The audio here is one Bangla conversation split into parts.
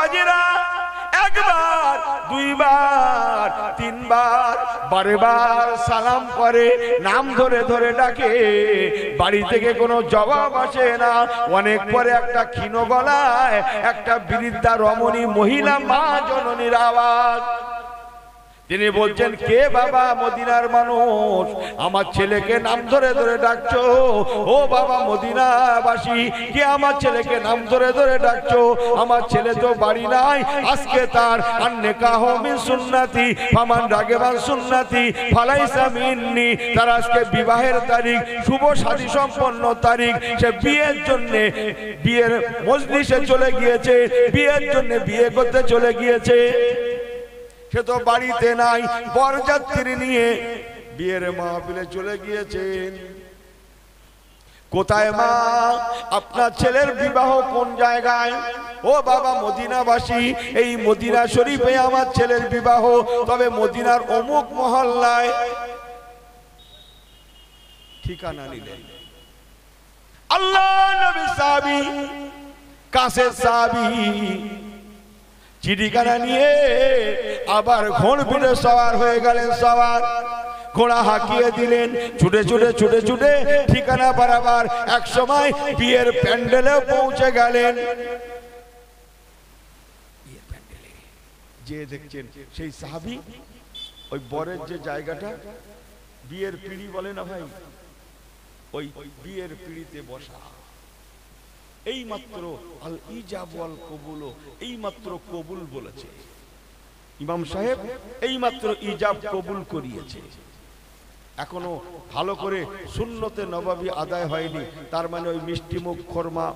বাবাজিরা একবার দুইবার তিনবার বারবার সালাম করে, নাম ধরে ধরে ডাকে, বাড়ি থেকে কোনো জবাব আসে না। অনেক পরে একটা ক্ষীণ গলায় একটা বৃদ্ধা রমণী মহিলা মা জননীর আওয়াজ। তিনি বলছেন, কে বাবা? মদিনার মানুষ, আমার ছেলেকে নাম ধরে ধরে ডাকছো। ও বাবা মদিনাবাসী, কে আমার ছেলেকে নাম ধরে ধরে ডাকছো? আমার ছেলে তো বাড়ি নাই, আজকে তার আন্নেকাহ মিন সুন্নতি ফামান রাগিবা সুন্নতি ফালাইসা মিন্নি। তার আজকে বিবাহের তারিখ, শুভ শাদী সম্পন্ন তারিখ। সে বিয়ের জন্য বিয়ের মজলিসে চলে গিয়েছে, বিয়ের জন্য বিয়ে করতে চলে গিয়েছে। সে তো বাড়িতে নাই, বরযাত্রী নিয়ে বিয়ের মাহফিলে চলে গিয়েছেন। কোথায় মা? আপনার ছেলের বিবাহ কোন জায়গায়? ও বাবা মদিনাবাসী, এই মদিনা শরীফে আমার ছেলের বিবাহ, তবে মদিনার অমুক মহল্লায়। ঠিকানা নিলেন। আল্লাহ নবী সাহাবী, কাছের সাহাবী, চিঠিখানা নিয়ে আবার ঘোড় পিঠে সওয়ার হয়ে গেলেন। সওয়ার ঘোড়া হাঁকিয়ে দিলেন, ছুটে ছুটে ছুটে ছুটে ঠিকানা বরাবর এক সময় বিয়ের প্যান্ডেলে পৌঁছে গেলেন। বিয়ের প্যান্ডেলে যে দেখছেন সেই সাহাবী ওই বরের যে জায়গাটা বিয়ের পিঁড়ি বলে না ভাই, ওই বিয়ের পিঁড়িতে বসা। এই মাত্র আল ইজাব ওয়াল কবুল, এই মাত্র কবুল বলেছে ইমাম সাহেব, এই মাত্র ইজাব কবুল করিয়েছে। এখনো ভালো করে সুন্নতে নবাবী আদায় হয়নি। তার মানে ওই মিষ্টি মুখ খরমা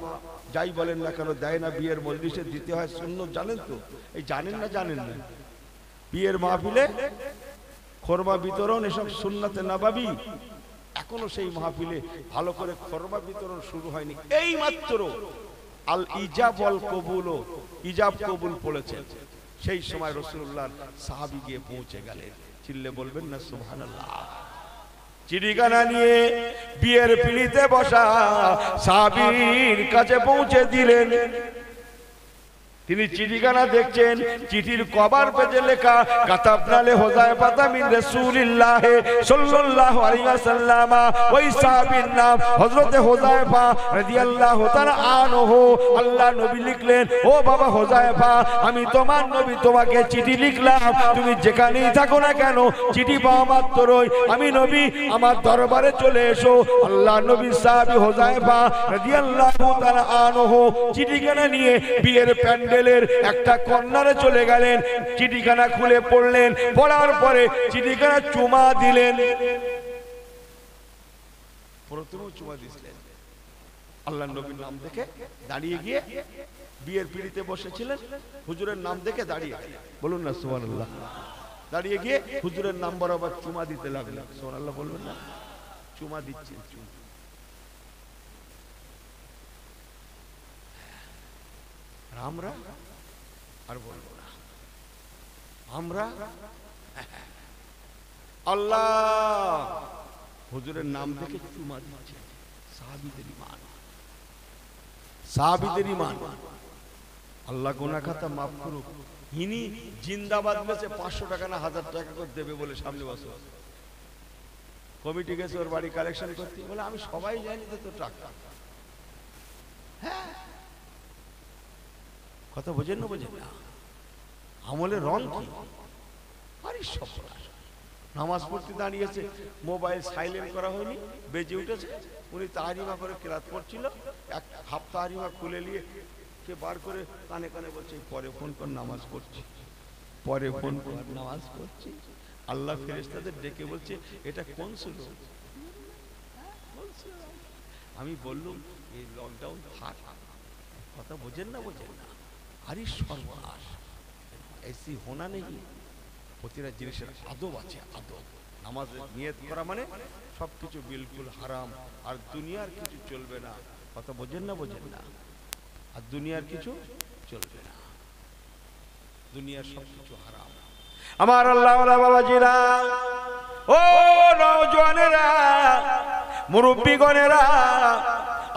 যাই বলেন না কেন দেয় না, বিয়ের মজলিসে দিতে হয় সুন্নত। জানেন তো? এই জানেন না? জানেন না? বিয়ের মাহফিলে খরমা বিতরণ এসব সুন্নতে নবাবী, এখনো সেই মাহফিলে ভালো করে খরমা বিতরণ শুরু হয়নি। এই মাত্র আল ইজাব ওয়াল কবুল, ইজাব কবুল পড়েছেন। সেই সময় রাসূলুল্লাহ সাহাবী গিয়ে পৌঁছে গেলেন। চিল্লে বলবেন না সুবহানাল্লাহ। চিঠিখানা নিয়ে বিয়ের পিঁড়িতে বসা সাহাবীর কাছে পৌঁছে দিলেন। তিনি চিঠিখানা দেখছেন, চিঠির কভার পেজে লেখা কাতাবনা লে হুযায়ফা মিন রাসূলিল্লাহ সাল্লাল্লাহু আলাইহি ওয়াসাল্লাম। ওই সাহাবীর নাম হযরতে হুযায়ফা রাদিয়াল্লাহু তাআলা আনহু। আল্লাহ নবী লিখলেন, ও বাবা হুযায়ফা, আমি তোমার নবী, তোমাকে চিঠি লিখলাম, তুমি যেখানেই থাকো না কেন চিঠি পাওয়া মাত্রই আমি নবী আমার দরবারে চলে এসো। আল্লাহ নবী সাহাবী হুযায়ফা রাদিয়াল্লাহু তাআলা আনহু চিঠিখানা নিয়ে বিয়ের প্যান্ডেলের একটা কর্নারে চলে গেলেন। চিঠিখানা খুলে পড়লেন, পড়ার পরে চিঠিখানা চুমা দিলেন। প্রথমে চুমা দিলেন। আল্লাহ নবীর নাম দেখে দাঁড়িয়ে গিয়ে বিয়ের পিঁড়িতে বসেছিলেন, হুজুরের নাম দেখে দাঁড়িয়ে গেলেন। বলুন না সুবহানাল্লাহ। দাঁড়িয়ে গিয়ে হুজুরের নাম বরাবর চুমা দিতে লাগলেন। সুবহানাল্লাহ বলবেন না? চুমা দিচ্ছেন। আমরা আর বলবো না, আমরা আল্লাহ হুজুরের নাম দেখে চুমা দিচ্ছে। সাহাবীদের ঈমান, সাহাবীদের ঈমান। আল্লাহ গুনাহ খাতা মাফ করুক। ইনি জিন্দাবাদ মেসে 500 টাকা না 1000 টাকা করে দেবে বলে সামনে বসে কমিটি গেছে ওর বাড়ি কালেকশন করতে। বলে আমি সবাই জানি তো টাকা। হ্যাঁ, কথা বোঝেন না? বোঝেন না? আমলের রং কি? আরে সব নামাজ পড়তে দাঁড়িয়েছে, মোবাইল সাইলেন্ট করা হয়নি, বেজে উঠেছে। উনি তাহারিমা করে কেরাত পড়ছিল, এক হাফ তাহারিমা খুলে নিয়ে কে বার করে কানে কানে বলছে, পরে ফোন কর, নামাজ পড়ছি, পরে ফোন কর, নামাজ পড়ছি। আল্লাহ ফেরেশতাদের ডেকে বলছে, এটা কোন সুরা? আমি বললুম এই লকডাউন থাক। কথা বোঝেন না? বোঝেন না? আরে সর্বনাশ, ऐसी होना नहीं। প্রতিটা জিনিসের আদব আছে, আদব। নামাজের নিয়ত করা মানে সবকিছু বিলকুল হারাম, আর দুনিয়ার কিছু চলবে না। কথা বোঝেন না? বোঝেন না? আর দুনিয়ার কিছু চলবে না, দুনিয়ার সবকিছু হারাম। আমার আল্লাহ ওয়ালা বাবাজিরা, ও নওজওয়ানেরা, মুরব্বিগণেরা,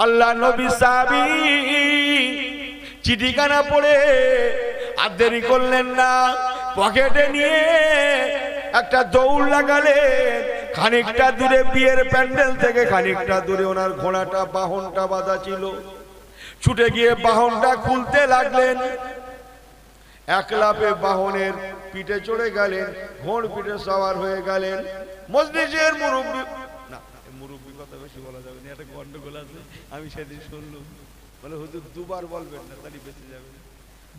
আল্লাহ নবী সাহাবী চিঠিখানা পড়ে আর দেরি করলেন না, পকেটে নিয়ে একটা দৌড় লাগালেন। খানিকটা দূরে বিয়ের প্যান্ডেল থেকে খানিকটা দূরে ওনার ঘোড়াটা বাহনটা বাঁধা ছিল, ছুটে গিয়ে বাহনটা খুলতে লাগলেন। এক লাফে বাহনের পিঠে চড়ে গেলেন, ঘোড় পিঠে সওয়ার হয়ে গেলেন। মজলিসের মুরব্বী, না মুরব্বী কথা বেশি বলা যাবে না, একটা গন্ডগোল আছে। আমি সেদিন শুনলাম, বলে হুজুর দুবার বলবেন না, তাহলে বেঁচে যাবে।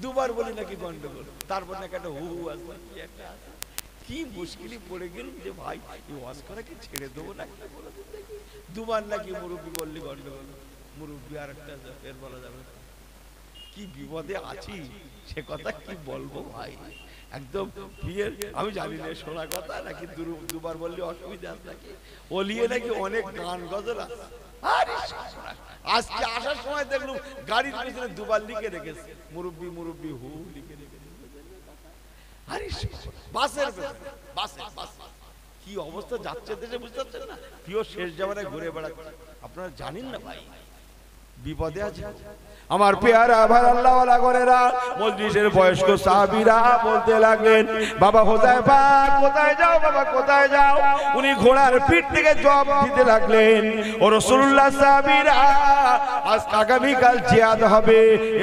দুবার বলি নাকি গন্ডগোল, তারপর নাকি একটা হু হু আসবে, কি একটা আছে। কি মুশকিলে পড়ে গেল যে ভাই এই ওয়াজ করা কি ছেড়ে দেবো না, দুবার নাকি মুরব্বী বললি গন্ডগোল, মুরব্বী আর একটা এর বলা যাবে। কি বিপদে আছি সে কথা কি বলবো ভাই, একদম বিয়ের আমি জানি না শোনা কথা নাকি দুবার বললে অসুবিধা আছে নাকি, ওলিয়ে নাকি অনেক গান গজল আছে। আজকে আসার সময় দেখলাম গাড়ির পিছনে দুবার লিখে রেখেছে মুরব্বী মুরব্বী হু লিখে রেখেছে। আরে বাসের কি অবস্থা যাচ্ছে দেশে বুঝতে পারছেন না, কেউ শেষ জামানায় ঘুরে বেড়াচ্ছে, আপনারা জানেন না ভাই বিপদে আছে। আমার পেয়ারা ভাই আল্লাহওয়ালা গনেরা, মজলিসের বয়স্ক সাহাবীরা বলতে লাগলেন, বাবা হুযায়ফা কোথায় যাও, বাবা কোথায় যাও। উনি ঘোড়ার পিঠ থেকে জবাব দিতে লাগলেন, ও রাসূলুল্লাহ সাহাবীরা আজ আগামীকাল জিহাদ হবে,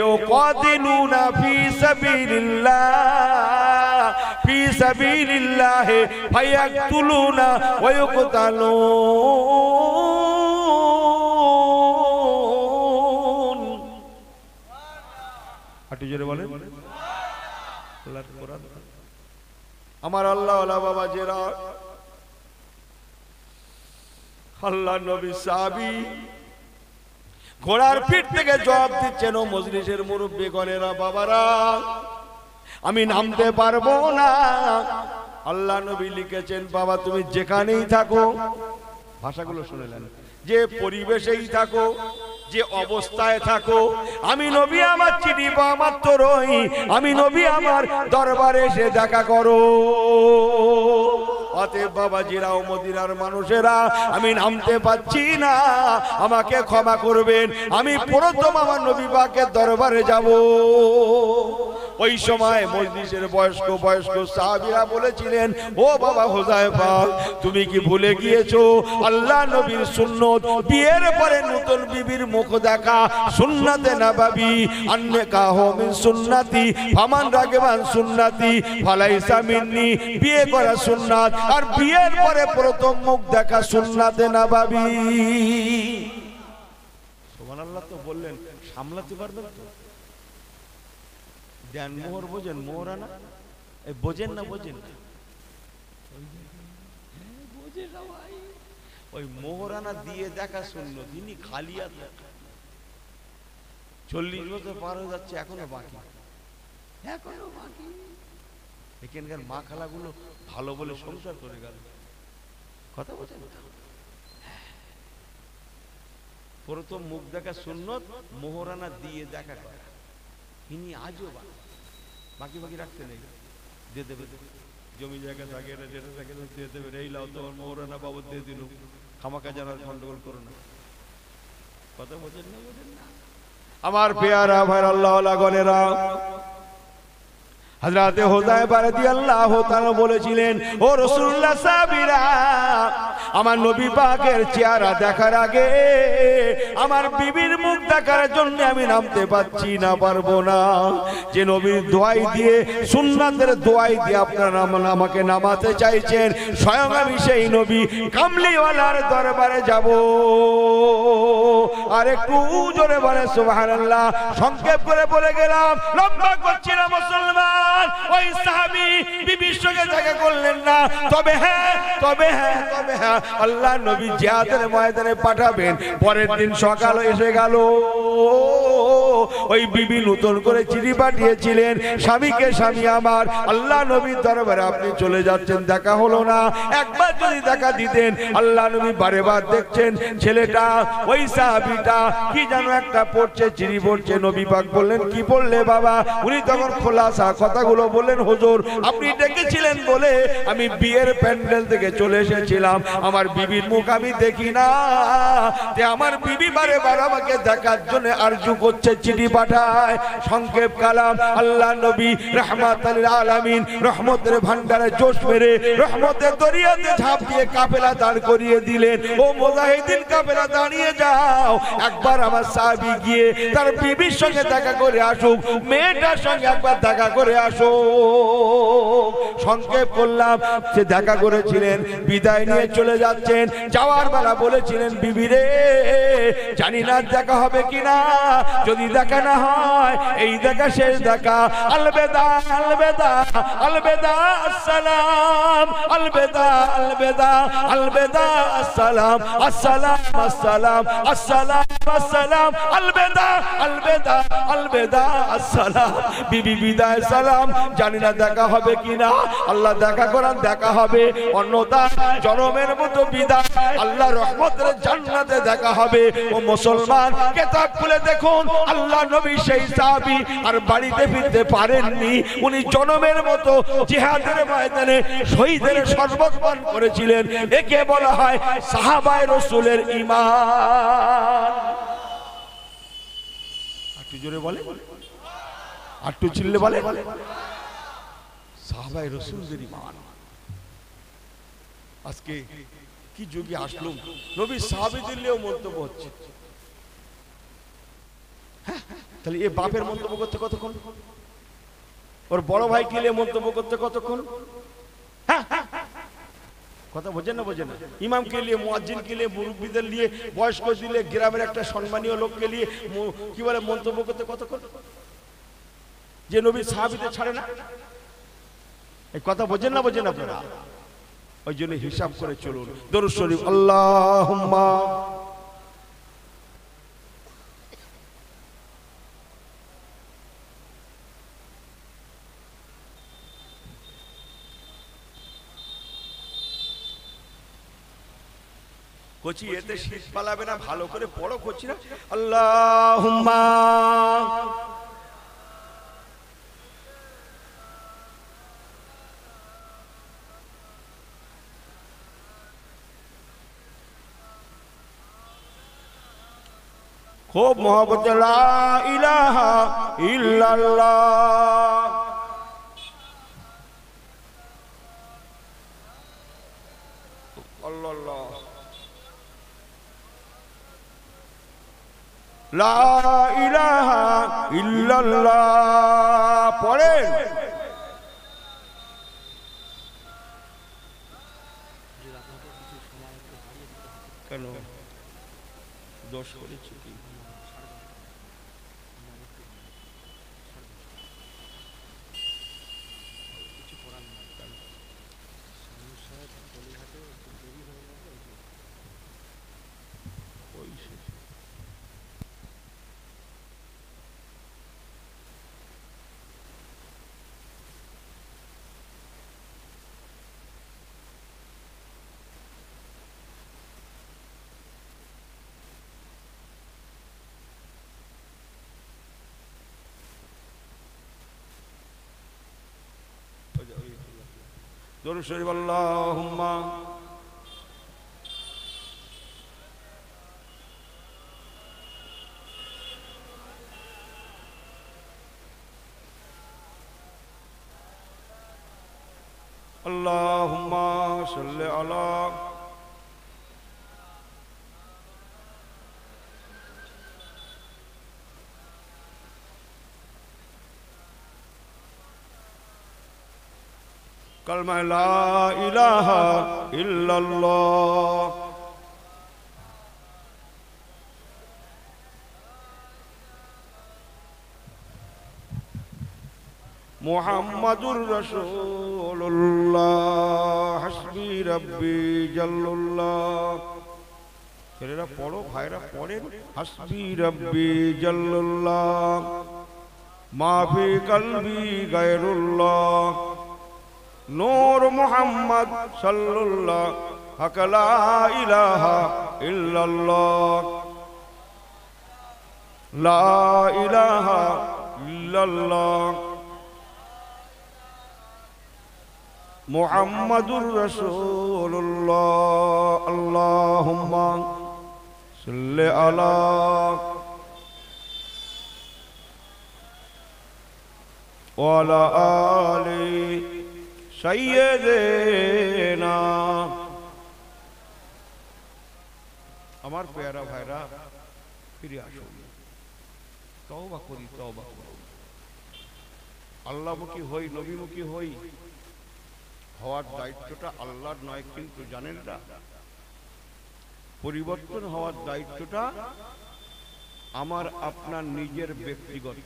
ও কাদিনুনা ফি সাবিলিল্লাহ ফি সাবিলিল্লাহ ফায়াকতুলুনা ওয়া ইউকতালুন। হাঁটু জোরে বলেন আল্লাহর কোরআন। আমার আল্লাহ ওয়ালা বাবা জেরা, আল্লাহ নবী সাহাবী ঘোড়ার পিঠ থেকে জবাব দিচ্ছেন, ও মজলিসের মুরব্বী গণেরা বাবারা আমি নামতে পারবো না। আল্লাহ নবী লিখেছেন, বাবা তুমি যেখানেই থাকো, ভাষাগুলো শুনেলেন, যে পরিবেশেই থাকো, যে অবস্থায় থাকো, আমি নবী আমার চিঠি বা আমার তরই, আমি নবী আমার দরবারে এসে দেখা করো। অতএব বাবাজিরা ও মদিনার মানুষেরা আমি নামতে পাচ্ছি না, আমাকে ক্ষমা করবেন, আমি প্রথম আমার নবী পাকের দরবারে যাব। ওই সময় মজলিসের বয়স্ক সাহাবীরা বলেছিলেন, ও বাবা হুযায়ফা তুমি কি ভুলে গিয়েছো আল্লাহ নবীর সুন্নত, বিয়ের পরে নতুন বিবির মুখ দেখা সুন্নাতে নববী, আন্নিকাহ মিন সুন্নতি ফামান রাগিবান সুন্নতি ফালাইসা মিন্নি। বিয়ে করা সুন্নাত, আর বিয়ের পরে প্রথম মুখ দেখা সুন্নাতে নববী। সুবহানাল্লাহ। তো বললেন সামলাতে পারবেন তো? দেন মোহর বোঝেন, মোহরানা এই বোঝেন না, বোঝেন ওই মোহরানা দিয়ে দেখা শুনলো তিনি খালি আর 40 বছর পার হয়ে যাচ্ছে, এখনো বাকি, এখনো বাকি। এখানকার মা খালাগুলো ভালো বলে সংসার করে গেল, কথা বোঝেন। প্রথম মুখ দেখা সুন্নত, মোহরানা দিয়ে দেখা করা, ইনি আজও বাকি বাকি রাখতে নেই, দিয়ে দেবে জমি জায়গা থাকে, যেটা থাকে দিয়ে দেবে, এই লাও তোমার মোহরানা বাবদ দিয়ে দিল, খামাকা জানার গন্ডগোল করো না, কথা বোঝেন না, বোঝেন না। আমার পেয়ারা ভাই আল্লাহওয়ালা গণেরা, হযরতে হুযায়ফা রাদিয়াল্লাহু তাআলা বলেছিলেন, ও রাসূলুল্লাহ সাহাবীরা আমার নবী পাকের চেহারা দেখার আগে আমার বিবির মুখ দেখার জন্য আমি নামতে পাচ্ছি না, পারবো না। যে নবীর দোয়াই দিয়ে সুন্নাতের দোয়াই দিয়ে আপনারা আমাকে নামাতে চাইছেন, স্বয়ং আমি সেই নবী কামলিওয়ালার দরবারে যাব। আর একটু জোরে বলে সুবহানাল্লাহ। সংক্ষেপ করে বলে গেলাম, লম্বা করছি না মুসলমান। ওই সাহাবী বিবির সঙ্গে দেখা করলেন না, তবে হ্যাঁ আল্লাহ নবী জিহাদের ময়দানে পাঠাবেন। পরের দিন সকাল এসে গেল, ওই বিবি নতুন করে চিঠি পাঠিয়েছিলেন, স্বামীকে স্বামী আমার আল্লাহ নবীর দরবারে আপনি চলে যাচ্ছেন, দেখা হলো না। একবার যদি দেখা দিতেন। আল্লাহ নবী বারে বার দেখছেন ছেলেটা, ওই সাহাবীটা কি যেন একটা পড়ছে, চিঠি পড়ছে। নবী পাক বললেন, কি পড়লে বাবা? উনি তখন খোলাসা কথাগুলো বললেন, হুজুর আপনি ডেকেছিলেন বলে আমি বিয়ের প্যান্ডেল থেকে চলে এসেছিলাম, আমার বিবির মুখ আমি দেখি না, আমার বিবি বারে বার আমাকে দেখার জন্য আরজু করছে, চিঠি পাঠায়, সংক্ষেপ কালাম, আল্লাহ নবী রাহমাতুল আলামিন, রহমতের ভান্ডারে জোশ মেরে রহমতের দরিয়াতে ঝাঁপ দিয়ে কাফেলা দাঁড় করিয়ে দিলেন। ও মুজাহিদিন, কাফেলা দাঁড়িয়ে যাও, একবার আমার সাহাবী গিয়ে তার বিবির সঙ্গে দেখা করে আসুক, মেয়েটার সঙ্গে একবার দেখা করে আসুক। সংক্ষেপ করলাম, সে দেখা করেছিলেন, বিদায় নিয়ে চলে যাচ্ছেন। যাওয়ার বেলা বলেছিলেন, বিবি রে, জানি না দেখা হবে কিনা, যদি দেখা না হয় এই দেখা শেষ দেখা, আলবেদা আলবেদা আলবেদা আসসালাম, আলবেদা আলবেদা আলবেদা আসসালাম, আসসালাম আসসালাম আসসালাম আসসালাম, আলবেদা আলবেদা আলবেদা আসসালাম। বিবি বিদায় সালাম, জানি না দেখা হবে কিনা, আল্লাহ দেখা করান দেখা হবে, অন্যথা জনমের মতো বিদায়, আল্লাহ রহমতের জান্নাতে দেখা হবে। ও মুসলমান, কিতাব খুলে দেখুন, আল্লাহ নবী সেই সাহাবী আর বাড়িতে ফিরতে পারেননি, উনি জনমের মতো জিহাদের ময়দানে শহীদের শরবত পান করেছিলেন। একে বলা হয় সাহাবায়ে রাসূলের ঈমান। একটু জোরে বলে, একটু চিল্লে বলে, সাহাবায়ে রাসূলদের ঈমান। আজকে কি যুগে আসলুম, নবী সাহাবীদের নিয়েও মন্তব্য হচ্ছে। তাহলে এ বাপের মন্তব্য করতে কতক্ষণ, ওর বড় ভাইকে নিয়ে মন্তব্য করতে কতক্ষণ? কথা বোঝেন না, বোঝেন না? ইমামকে নিয়ে, মুয়াজ্জিনকে নিয়ে, মুরব্বিদের নিয়ে, বয়স্ক দিলে, গ্রামের একটা সম্মানীয় লোককে নিয়ে কি বলে মন্তব্য করতে কতক্ষণ? যে নবী সাহাবীদের ছাড়ে না, এই কথা বোঝেন না, বোঝেন আপনারা? ওই জন্য হিসাব করে চলুন। দরুদ শরীফ, আল্লাহুম্মা কোচি, এতে শীত পালাবে না, ভালো করে পড়ো কোচিরা। আল্লাহুম্মা খুব মহব্বত, লা ইলাহা ইল্লাল্লাহ, আল্লাহ, লা ইলাহা ইল্লাল্লাহ পড়েন। কেন দোষ করেছি কি? দরুদ শরীফ, আল্লাহুম্মা আল্লাহুম্মা সাল্লি আলা কালমা লা ইলাহা ইল্লাল্লাহ। মুহাম্মাদুর রাসূলুল্লাহ, হাসবি রাব্বি জাল্লাল্লাহ। ছেলেরা পড়ো, ভাইরা পড়েন। হাসবি রাব্বি জাল্লাল্লাহ, মা ফি কলবি গায়রুল্লাহ, নূর মুহাম্মদ সাল্লাল্লাহ, হক লা ইলাহা ইল্লাল্লাহ, লা ইলাহা ইল্লাল্লাহ, মুহাম্মাদুর রাসূলুল্লাহ। আল্লাহুম্মা সাল্লি আলা ওয়ালা আলি সাইয়্যিদিনা। আমার পেয়ারা ভাইরা, ফিরে আসুন, তওবা করি, তওবা করি, আল্লাহমুখী হই, নবীমুখী হই। হওয়ার দায়িত্বটা আল্লাহর নয়, কিন্তু জানেন না, পরিবর্তন হওয়ার দায়িত্বটা আমার আপনার নিজের ব্যক্তিগত।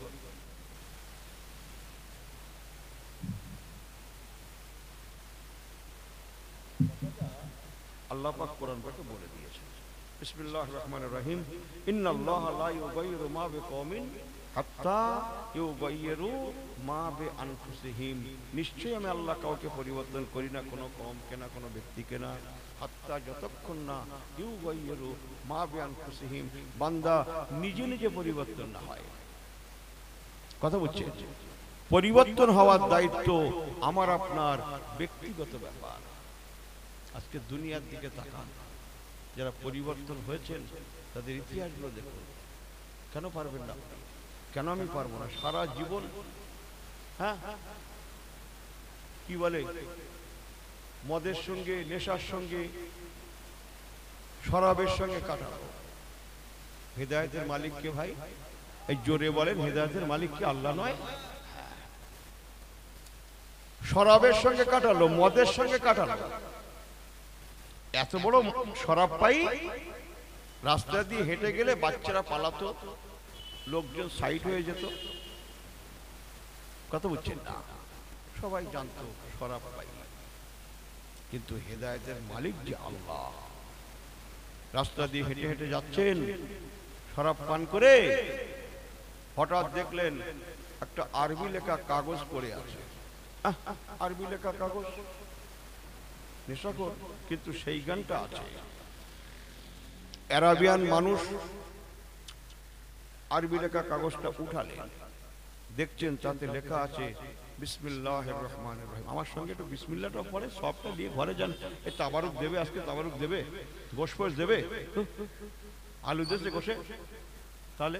আল্লাহ পাক কোরআন পাকে বলে দিয়েছেন, বিসমিল্লাহির রহমানির রহিম, ইন্নাল্লাহা লা ইউগাইয়িরু মা বিকওমিন হাত্তা ইউগাইয়িরু মা বিআনফুসিহিম। নিশ্চয়ই আমি আল্লাহ কাউকে পরিবর্তন করি না, কোনো কওমকে না, কোনো ব্যক্তিকে না, হাত্তা, যতক্ষণ না ইউগাইয়িরু মা বিআনফুসিহিম, বান্দা নিজে নিজে পরিবর্তন না হয়। কথা বুঝছেন? পরিবর্তন হওয়ার দায়িত্ব আমার আপনার ব্যক্তিগত ব্যাপার। আজকে দুনিয়ার দিকে তাকান, যারা পরিবর্তন হয়েছেন তাদের ইতিহাসগুলো দেখুন। কেন পারবেন না? কেন আমি পারবো না? সারা জীবন, হ্যাঁ, কি বলে, মদের সঙ্গে, নেশার সঙ্গে, শরাবের সঙ্গে কাটাবো। হেদায়েতের মালিক কে ভাই? এই জোরে বলেন, হেদায়েতের মালিক কি আল্লাহ নয়? শরাবের সঙ্গে কাটালো, মদের সঙ্গে কাটালো। এত বড় শরাব পাই, রাস্তা দিয়ে হেঁটে গেলে বাচ্চারা পালাতো, লোকজন সাইড হয়ে যেত। কথা বুঝছেন না? সবাই জানতো শরাব পাই, কিন্তু হেদায়েতের মালিক যে আল্লাহ। রাস্তা দিয়ে হেঁটে হেঁটে যাচ্ছেন, শরাব পান করে হঠাৎ দেখলেন একটা আরবি লেখা কাগজ পড়ে আছে। আরবি লেখা কাগজ, নেশাখোর, কিন্তু সেই গানটা আছে। আরাবিয়ান মানুষ আরবি লেখা কাগজটা উঠালেন, দেখছেন তাতে লেখা আছে বিসমিল্লাহির রহমানির রহিম। আমার সঙ্গে একটু বিসমিল্লাহটা পড়ে, সবটা দিয়ে ঘরে যান। এই তাবারুক দেবে, আজকে তাবারুক দেবে, গোশ ফোশ দেবে, আলু দেশে গোশে, তাহলে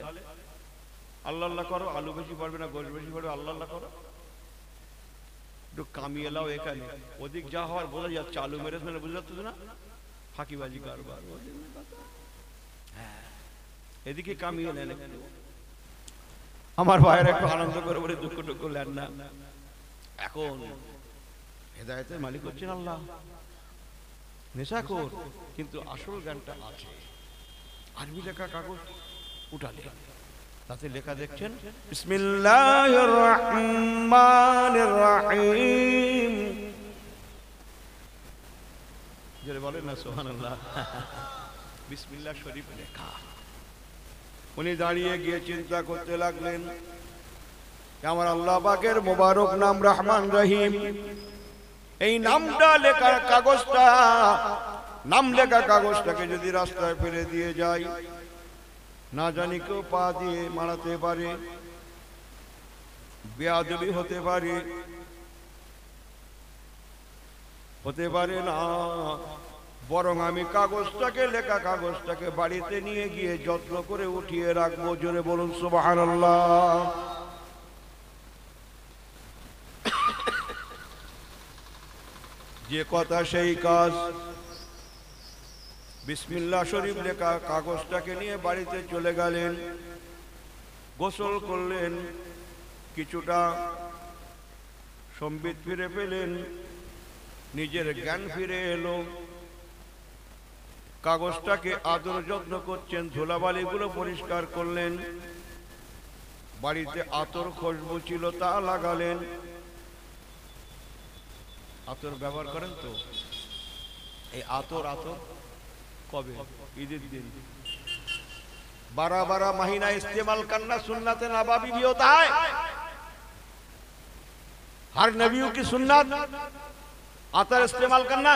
আল্লাহ আল্লাহ করো। আলু বেশি পারবে না, গোশ বেশি পারবে, আল্লাহ আল্লাহ করো। একটু কামিয়ে লাও এখানে, ওদিক যা হওয়ার বোঝা যাচ্ছে। আলু মেরে বুঝে যাচ্ছে না, ফাঁকিবাজি কারবার। এদিকে কামিয়ে নেন একটু। আমার ভাইয়ের একটু আনন্দ করে বলে দুঃখ টুক্ষ নেন না। এখন হেদায়েতের মালিক হচ্ছেন আল্লাহ, নেশাখোর, কিন্তু আসল গানটা আছে। আরবি লেখা কাগজ উঠালে তাতে লেখা দেখছেন বিসমিল্লাহির রহমানির রহিম। যারা বলেন না সুবহানাল্লাহ, বিসমিল্লাহ শরীফ লেখা। উনি দাঁড়িয়ে গিয়ে চিন্তা করতে লাগলেন, আমার আল্লাহ পাকের মোবারক নাম রহমান রহিম, এই নামটা লেখা কাগজটা, নাম লেখা কাগজটাকে যদি রাস্তায় ফেলে দিয়ে যায়, না জানি কেউ পা দিয়ে মারাতে পারে, বেয়াদবি হতে পারে, হতে পারে না। বরং আমি কাগজটাকে, লেখা কাগজটাকে বাড়িতে নিয়ে গিয়ে যত্ন করে উঠিয়ে রাখবো। জোরে বলুন সুবহানাল্লাহ। যে কথা সেই কাজ। বিসমিল্লাহ শরীফ লেখা কাগজটাকে নিয়ে বাড়িতে চলে গেলেন, গোসল করলেন, কিছুটা সম্বিত ফিরে পেলেন, নিজের জ্ঞান ফিরে এলো। কাগজটাকে আদর যত্ন করছেন, ধুলাবালিগুলো পরিষ্কার করলেন, বাড়িতে আতর খুশবু ছিল তা লাগালেন। আতর ব্যবহার করেন তো? এই আতর কবে? ঈদের দিন। 12 महीना इस्तेमाल करना सुन्नत नबवी भी होता है। हर नबियों की सुन्नत আতর इस्तेमाल करना,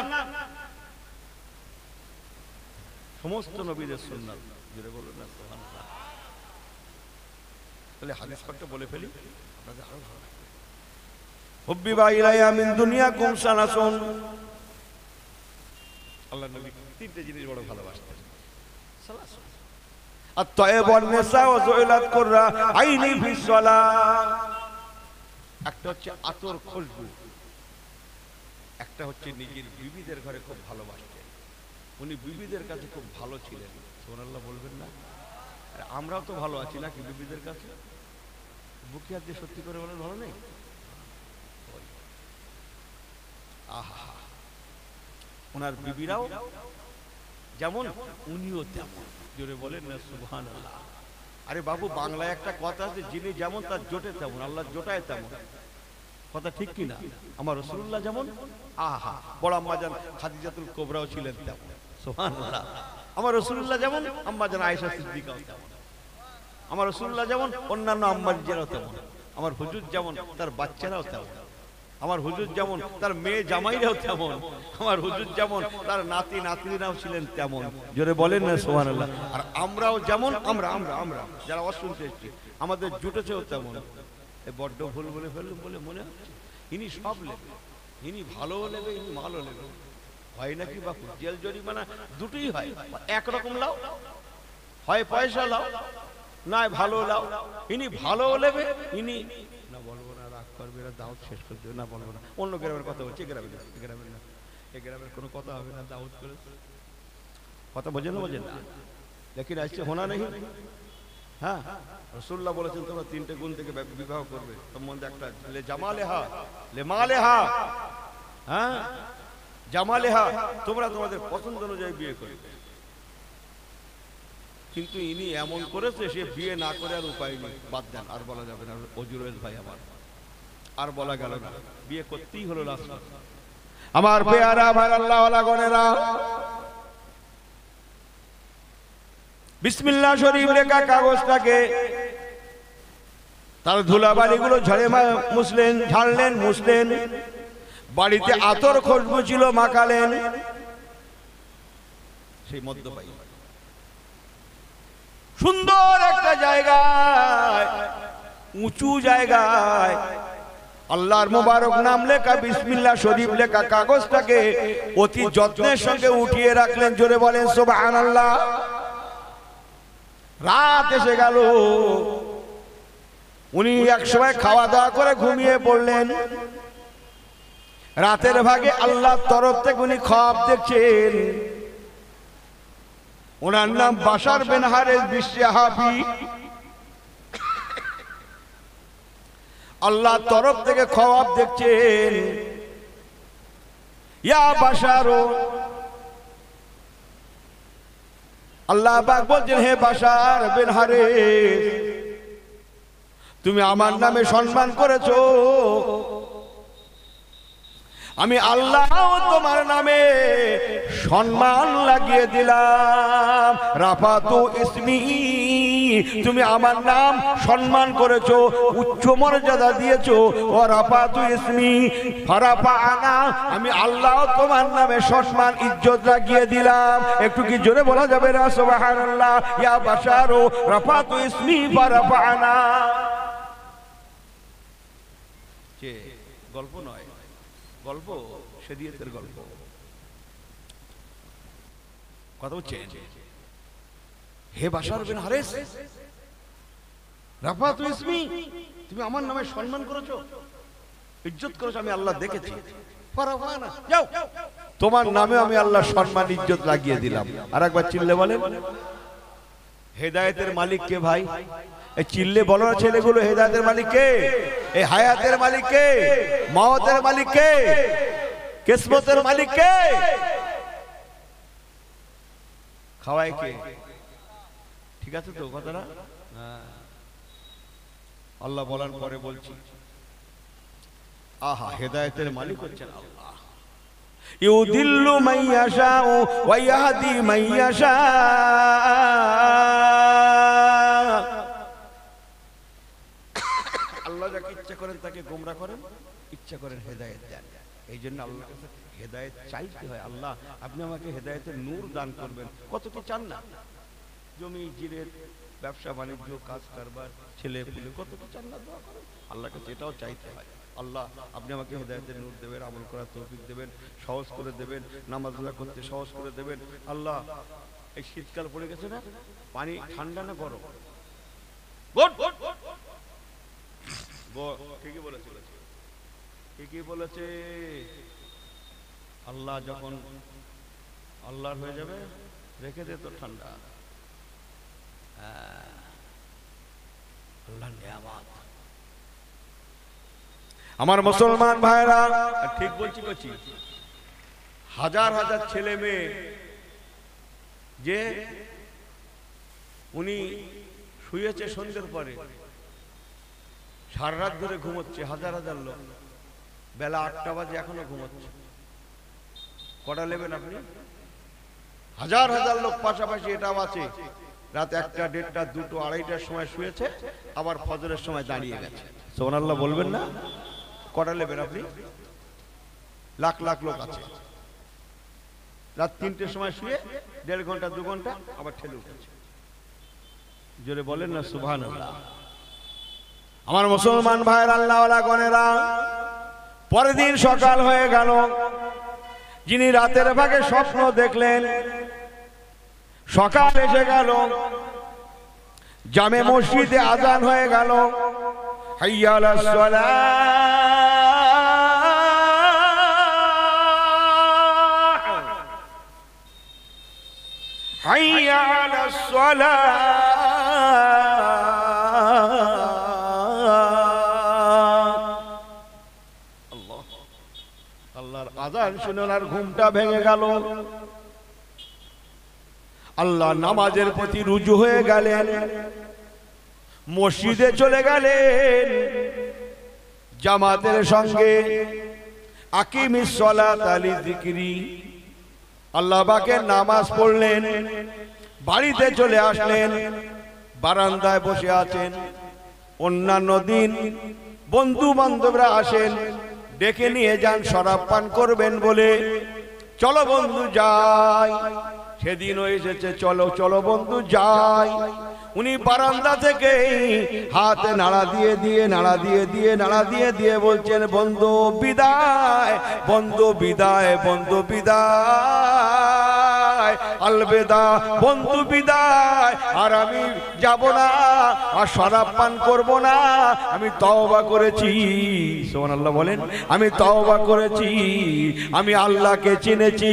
সমস্ত নবীদের সুন্নাত। যেটা বললেন না সুবহানাল্লাহ। তাহলে হাদিস পাকটা বলে ফেলি, আপনাদের আরো ভালো লাগবে। হুব্বিবা ইলাইয়া মিন দুনিয়াকুম সালাসুন। আল্লাহ নবী তিনটে জিনিস বড় ভালোবাসতেন। সালাসুন আত-তাইয়্যিব ওয়ান নিসা ওয়া যুইলাত কুররা আইনি ফিস সালাহ। হচ্ছে আতর খুশবু, একটা হচ্ছে নিজের বিবিদের ঘরে খুব ভালোবাসতেন। উনি বিবিদের কাছে খুব ভালো ছিলেন, সুবহানাল্লাহ বলবেন না? আর আমরাও তো ভালো আছি নাকি বিবিদের কাছে? বুকে হাত দিয়ে সত্যি করে বলেন, ভালো নেই? আহা, ওনার বিবিরাও যেমন উনিও তেমন। জোরে বলেন না সুবহানাল্লাহ। আরে বাবু, বাংলায় একটা কথা আছে, যিনি যেমন তার জোটে তেমন, আল্লাহ জোটায় তেমন। কথা ঠিক কি না? আমার রাসূলুল্লাহ যেমন, আহা, বড় আম্মাজান খাদিজাতুল কুবরাও ছিলেন তেমন, সুবহানাল্লাহ। আমার রাসূলুল্লাহ যেমন, আম্মাজান আয়েশা সিদ্দিকাও তেমন। আমার রাসূলুল্লাহ যেমন, অন্যান্য আম্মাজানরাও তেমন। আমার হুজুর যেমন, তার বাচ্চারাও তেমন। আমার হুজুর যেমন, তার মেয়ে জামাইরাও তেমন। আমার হুজুর যেমন, তার নাতি নাতনিরাও ছিলেন তেমন। জোরে বলেন না সুবহানাল্লাহ। আর আমরাও যেমন, আমরা আমরা আমরা যারা অশুনতে এসেছি, আমাদের জুটেছেও তেমন। এই বড্ড ভুল বলে ফেললাম বলে মনে হচ্ছে। ইনি সব নেবে, ইনি ভালোও নেবে, ইনি মালও নেবে। হয় নাকি বাপু? জেল জরিমানা দুটোই হয়, একরকম লাও, হয় পয়সা লাও, নয় ভালো লাও। ইনি ভালোও নেবে, ইনি না বলবো না, রাগ করবে না, দাওয়াত শেষ করে দেবে না, বলবো না। অন্য গ্রামের কথা বলছি, গ্রামের না, গ্রামের না, এ গ্রামের কোনো কথা হবে না। দাওয়াত করে কথা বোঝেন না, বোঝেন না, লেকিন আসছে হোনা নেই। হ্যাঁ, রাসূলুল্লাহ বলেছেন তোমরা তিনটে গুণ থেকে বিবাহ করবে, তার মধ্যে একটা লে জামালেহা, লে মালেহা। হ্যাঁ, জামালেহা, তোমরা তোমাদের পছন্দ অনুযায়ী বিয়ে করবে। কিন্তু ইনি এমন করেছে, সে বিয়ে না করে আর উপায় নেই। বাদ দেন, আর বলা যাবে না। অজুরেজ ভাই আমার আর বলা গেল না, বিয়ে করতেই হলো লাস্ট। আমার পেয়ারা ভাই আল্লাহ ওয়ালা গনেরা, বিসমিল্লাহ শরীফ লেখা কাগজটাকে তার ধুলাবালিগুলো ঝাড়লেন, মুছলেন। বাড়িতে আতর খুশবু ছিল, মাখালেন। সেই মধ্যপাই সুন্দর একটা জায়গায়, উঁচু জায়গায় আল্লাহর মোবারক নাম লেখা, বিসমিল্লাহ শরীফ লেখা কাগজটাকে অতি যত্নের সঙ্গে উঠিয়ে রাখলেন। জোরে বলেন সুবহানাল্লাহ। রাত এসে গেল, উনি একসময় খাওয়া দাওয়া করে ঘুমিয়ে পড়লেন। রাতের ভাগে আল্লাহর তরফ থেকে উনি খ্বাব দেখছেন। ওনার নাম বাশার বিন হারিস বিশ-শাহাবী। আল্লাহর তরফ থেকে খ্বাব দেখছেন, ইয়া বাশারু, আল্লাহ পাক বলছেন, হে বাশার বিন হারিস, তুমি আমার নামে সম্মান করেছো, আমি আল্লাহ তোমার নামে সম্মান লাগিয়ে দিলাম। রাফাতু ইসমি, তুমি আমার নাম সম্মান করেছো, উচ্চ মর্যাদা দিয়েছো। ও রাফাতু ইসমি ফারাফানা, আমি আল্লাহ তোমার নামে সম্মান ইজ্জত লাগিয়ে দিলাম। একটু কি জোরে বলা যাবে না সুবহানাল্লাহ? ইয়া বাশারু রাফাতু ইসমি ফারাফানা। যে গল্প নয়, গল্প শরীয়তের গল্প। কথা হচ্ছে, হে বাশার বিন হারিস, রাফাতু ইসমি, তুমি আমার নামে সম্মান করেছো, ইজ্জত করেছো, আমি আল্লাহ দেখেছি। ফারাফানা, যাও, তোমার নামে আমি আল্লাহ সম্মান ইজ্জত লাগিয়ে দিলাম। আর একবার চিল্লে বলেন, হেদায়েতের মালিক কে ভাই? এই চিল্লে বলো না ছেলেগুলো, হেদায়েতের মালিক কে? এই হায়াতের মালিক কে? মওতের মালিক কে? কিসমতের মালিক কে? খাওয়ায় কে? ঠিক আছে তো কথাটা? আল্লাহ বলার পরে বলছি, আহা, হেদায়েতের মালিক হচ্ছেন আল্লাহ। ইউদিল্লু মান ইয়াশাউ ওয়া ইয়াহদি মান ইয়াশা। আল্লাহ যাকে ইচ্ছা করেন তাকে গোমরা করেন, ইচ্ছা করেন হেদায়েত দেন। এই জন্য আল্লাহর কাছে হেদায়েত চাইতে হয়। আল্লাহ, আপনি আমাকে হেদায়েতের নূর দান করবেন। কত কি চান না? জমি জিরের ব্যবসা বাণিজ্য, কাজ কারবার, ছেলে পুলে, কত কি চান না? দোয়া করেন আল্লাহর কাছে, এটাও চাইতে হয়। আল্লাহ, আপনি আমাকে হেদায়েতের নূর দেবেন, আমল করার তৌফিক দেবেন, সহজ করে দেবেন, নামাজ রোজা করতে সহজ করে দেবেন। আল্লাহ, এই শীতকাল পড়ে গেছে না, পানি ঠান্ডা না গরম? ঠিকই বলেছিল, ঠিকই বলেছে। আল্লাহ যখন আল্লাহর হয়ে যাবে, রেখে দে তো ঠান্ডা। আল্লাহর নিয়ামত। আমার মুসলমান ভাইরা, ঠিক বলছি, হাজার হাজার ছেলে মেয়ে যে উনি শুয়েছে সন্ধ্যের পরে, সারা রাত ধরে ঘুমোচ্ছে, হাজার হাজার লোক, বেলা 8টা বাজে এখনো ঘুমোচ্ছে। কটা নেবেন আপনি? হাজার হাজার লোক পাশাপাশি এটাও আছে, রাত 1টা, 1:30, 2টো, 2:30টার সময় শুয়েছে, আবার ফজরের সময় দাঁড়িয়ে গেছে। সুবহানাল্লাহ বলবেন না? কটা নেবেন আপনি? লাখ লাখ লোক আছে। রাত 3টের সময় শুয়ে 1.5 ঘন্টা 2 ঘন্টা আবার ঠেলে উঠেছে। জোরে বলেন না সুবহানাল্লাহ। আমার মুসলমান ভাইয়ের আল্লাহওয়ালা গণেরা, পরের দিন সকাল হয়ে গেল। যিনি রাতের ভাগে স্বপ্ন দেখলেন, সকাল এসে গেল, জামে মসজিদে আজান হয়ে গেল। হাইয়া আলাস সালাহ, হাইয়া আলাস সালাহ। আল্লাহর আযান শুনে ওনার ঘুমটা ভেঙে গেল। আল্লাহ নামাজের প্রতি রুজু হয়ে গেলেন, মসজিদে চলে গেলেন জামাতের সঙ্গে। আকিমিস সালাতা লিযিকরি, আল্লাহ পাকের নামাজ পড়লেন। বাড়িতে চলে আসলেন, বারান্দায় বসে আছেন। অন্যান্য দিন বন্ধু বান্ধবরা আসেন, ডেকে নিয়ে যান শরাব পান করবেন বলে, চলো বন্ধু যাই। সেদিনও এসেছে, চলো চলো বন্ধু যাই। উনি বারান্দা থেকে হাতে নাড়া দিয়ে দিয়ে নাড়া দিয়ে দিয়ে নাড়া দিয়ে দিয়ে বলছেন, বন্ধু বিদায়, বন্ধু বিদায়, বন্ধু বিদায়, আলবেদা বন্ধু বিদায়। আর আমি যাব না, আর শরাব পান করব না। আমি তওবা করেছি। সুবহানাল্লাহ বলেন। আমি তওবা করেছি, আমি আল্লাহকে চিনেছি,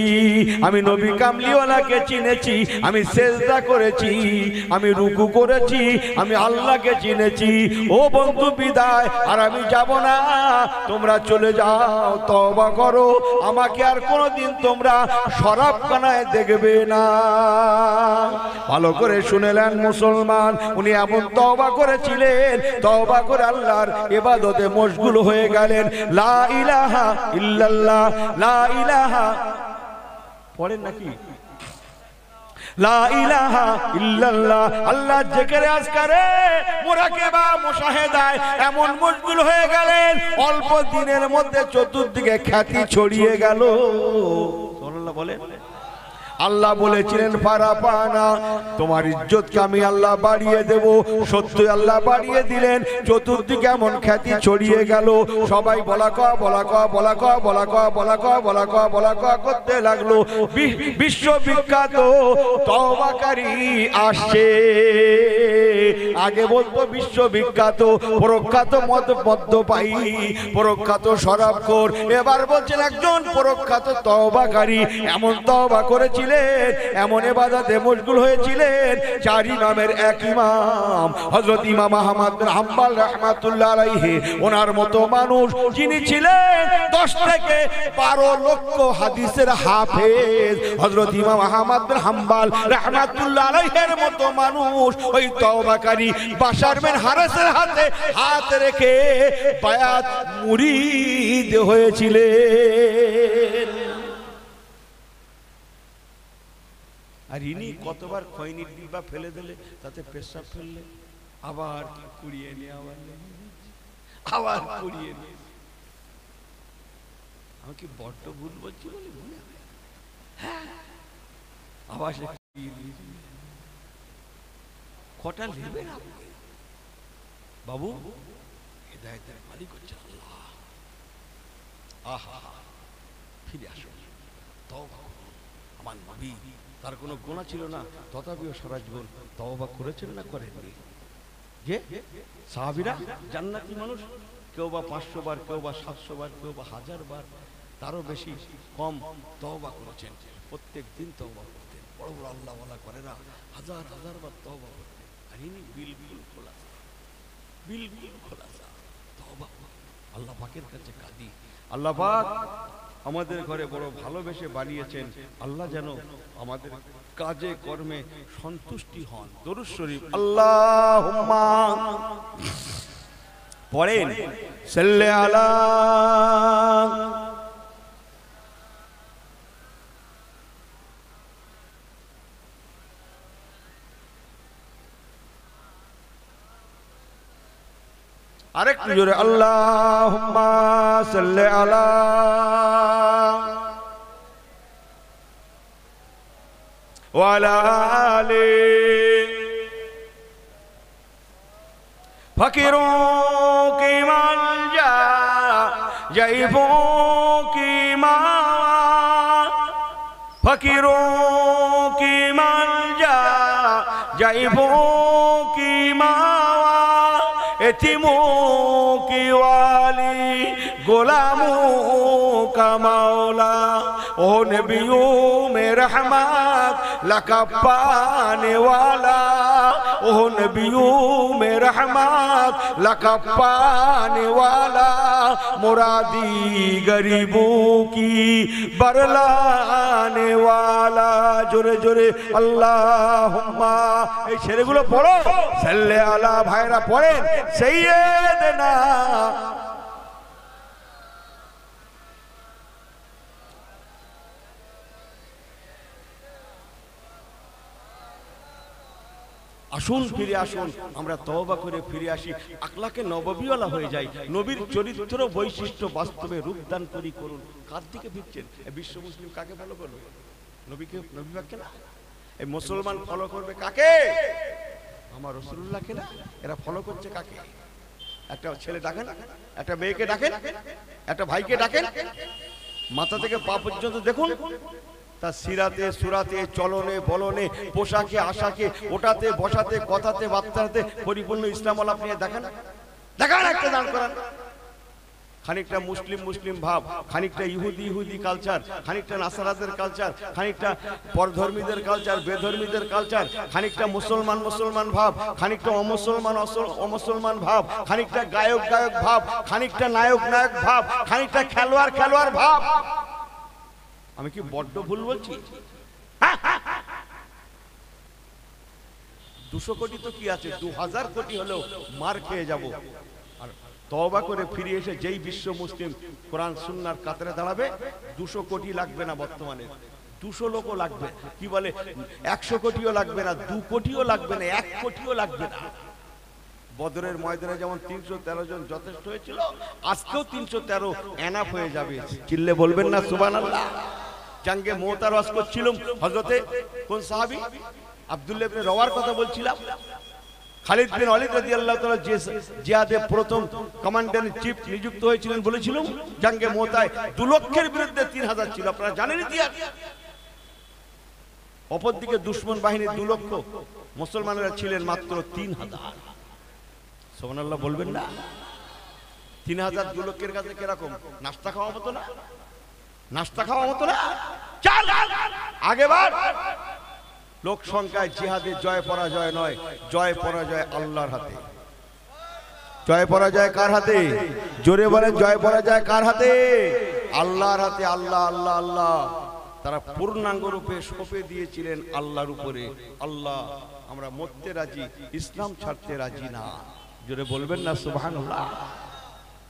আমি নবী কামলিওয়ালাকে চিনেছি, আমি সেজদা করেছি, আমি রুকু করেছি, আমি আল্লাহকে চিনেছি। ও বন্ধু বিদায়, আর আমি যাব না। তোমরা চলে যাও, তওবা করো, আমাকে আর কোনোদিন তোমরা শরাবখানায় দেখবে না। ভালো করে শুনেলেন মুসলমান, উনি এমন তওবা করেছিলেন, তওবা করে আল্লাহর ইবাদতে মশগুল হয়ে গেলেন। লা ইলাহা ইল্লাল্লাহ, লা ইলাহা পড়েন নাকি? লা ইলাহা ইল্লাল্লাহ, আল্লাহ জিকিরে আজকারে মুরাকাবা মুশাহেদায় এমন মশগুল হয়ে গেলেন, অল্প দিনের মধ্যে চতুর্দিকে খ্যাতি ছড়িয়ে গেল। সুবহানাল্লাহ বলেন। আল্লাহ বলেছিলেন, ফারাপানা, তোমার ইজ্জতকে আমি আল্লাহ বাড়িয়ে দেব। সত্যি আল্লাহ বাড়িয়ে দিলেন, চতুর্দিকে এমন খ্যাতি ছড়িয়ে গেল। সবাই বলা ক বলা ক বলা ক বলা ক বলা ক বলা ক বলা ক করতে লাগলো। বিশ্ববিখ্যাত তওবাকারী আসছে। আগে বলতো বিশ্ববিখ্যাত প্রখ্যাত মদ্যপায়ী, প্রখ্যাত শরাবখোর। এবার বলছেন একজন প্রখ্যাত তওবাকারী, এমন তওবা করেছিল, এমন ইবাদতে মশগুল হয়েছিলেন। 4 ইমামের এক ইমাম হযরত ইমাম আহমদ বিন হাম্বল রাহমাতুল্লাহ আলাইহি, ওনার মতো মানুষ যিনি ছিলেন 10 থেকে 12 লক্ষ হাদিসের হাফেজ, হযরত ইমাম আহমদ বিন হাম্বল রাহমাতুল্লাহ আলাইহির মতো মানুষ ওই তওবাকারী বাশার বিন হারেসের হাতে হাত রেখে বায়াত মুরিদ হয়েছিলেন। আর ইনি কতবার খৈনির ডিব্বা ফেলে দিলে, তাতে পেশাব ফেললে, আবার কুড়িয়ে নিয়ে আবার কুড়িয়ে নিয়ে। আমি কি বড্ড ভুল বলছি বলে মনে হয়? হ্যাঁ, আবার সে কটা নেবেন আপনি বাবু? হেদায়েতের মালিক হচ্ছে আল্লাহ। আহা, ফিরে আসুন, তওবা করুন। আমার নবী, তার কোনো গুনাহ ছিল না, তথাপিও সারা জীবন তওবা করেছেন না করেননি? যে সাহাবীরা জান্নাতি মানুষ কেউ বা 500 বার, কেউ বা 700 বার, কেউ বা 1000 বার, তারও বেশি কম তওবা করেছেন। প্রত্যেক দিন তওবা করতেন। বড় বড় আল্লাহওয়ালা করে না, হাজার হাজার বার তওবা করতেন। আর ইনি বিলকুল খোলাসা, বিলকুল খোলাসা তওবা। আল্লাহ পাকের কাছে কাঁদি, আল্লাহ পাক আমাদের ঘরে বড় ভালোবেসে বানিয়েছেন। আল্লাহ যেন আমাদের কাজে কর্মে সন্তুষ্টি হন। দরুদ শরীফ আল্লাহুম্মা পড়েন, সাল্লি আলা আরেকটু জোরে আল্লাহুম্মা সাল্লি আলা ওয়া আলা আলি फकीरों की मांझा ज़ईफ़ों की माँ, फकीरों की मांझा ज़ईफ़ों की माँ, यतीमों की वाली गुलामों का मौला। ओ नबियों में रहमत लका पाने वाला, ओ नबियों में रहमत लका पाने वाला, मुरादी गरीबों की बरलाने वाला। जोरे जोरे अल्लाहुम्मा, এই ছেলেগুলো পড়ো, সাল্লি আলা ভাইরা পড়েন, সাইয়্যিদনা আসুন, ফিরে আসুন, আমরা তওবা করে ফিরে আসি, আখলাকে নববীওয়ালা হয়ে যাই, নবীর চরিত্র বৈশিষ্ট্য বাস্তবে রূপদান করি করুন। কার দিকে ফিরছেন? বিশ্ব মুসলিম কাকে ফলো করবে? নবীকে, নবী পাককে না। এই মুসলমান ফলো করবে কাকে? আমার রাসূলুল্লাহকে না। এরা ফলো করছে কাকে? একটা ছেলে ডাকেন, একটা মেয়েকে ডাকেন, একটা ভাইকে ডাকেন, মাথা থেকে পা পর্যন্ত দেখুন তার সিরাতে সুরাতে চলনে বলনে পোশাকে আশাকে ওটাতে বসাতে কথাতে বার্তাতে পরিপূর্ণ ইসলাম আপনি দেখেন, দেখান একটা দান করান। খানিকটা মুসলিম মুসলিম ভাব, খানিকটা ইহুদি ইহুদি কালচার, খানিকটা নাসারাদের কালচার, খানিকটা পরধর্মীদের কালচার, বেধর্মীদের কালচার, খানিকটা মুসলমান মুসলমান ভাব, খানিকটা অমুসলমান অমুসলমান ভাব, খানিকটা গায়ক গায়ক ভাব, খানিকটা নায়ক নায়ক ভাব, খানিকটা খেলোয়াড় খেলোয়াড় ভাব। আমি কি বড্ড ভুল বলছি? 200 কোটি তো কি আছে, 2000 কোটি হলেও মার খেয়ে যাব। আর তওবা করে ফিরে এসে যেই বিশ্ব মুসলিম কোরআন সুন্নাহর কাতারে দাঁড়াবে, 200 কোটি লাগবে না, বর্তমানে 200 লোকও লাগবে, কি বলে 100 কোটিও লাগবে না, 2 কোটিও লাগবে না, 1 কোটিও লাগবে না। বদরের ময়দানে যেমন 313 জন যথেষ্ট হয়েছিল, আজকেও 313 এনাফ হয়ে যাবে। চিল্লে বলবেন না সুবহানাল্লাহ? জাঙ্গে মুতার ওয়াজ করছিলাম, হযরতে কোন সাহাবী আব্দুল্লাহ ইবনে রওয়ার কথা বলছিলাম। খালিদ বিন ওয়ালিদ রাদিয়াল্লাহু তাআলা যে জিহাদে প্রথম কমান্ডার ইন চিফ নিযুক্ত হয়েছিলেন, বলেছিলাম জাঙ্গে মুতায় 2 লক্ষের বিরুদ্ধে 3000 ছিল। আপনারা জানেন ইতিহাস। অপরদিকে দুশমন বাহিনী 2 লক্ষ, মুসলমানেরা ছিলেন মাত্র 3000। সুবহানাল্লাহ বলবেন না? 3000 2 লক্ষের কাছে কিরকম? নাস্তা খাওয়া মতো না, নাস্তা খাওয়া মতো না। চল আগে বাড়। লোক সংখ্যায় জিহাদে জয় পরাজয় নয়, জয় পরাজয় আল্লাহর হাতে। জয় পরাজয় কার হাতে? জোরে বলেন, জয় পরাজয় কার হাতে? আল্লাহর হাতে। আল্লাহ আল্লাহ আল্লাহ, তারা পূর্ণাঙ্গ রূপে সঁপে দিয়েছিলেন আল্লাহর উপরে। আল্লাহ, আমরা মরতে রাজি, ইসলাম ছাড়তে রাজি না। জোরে বলবেন না সুবহানাল্লাহ?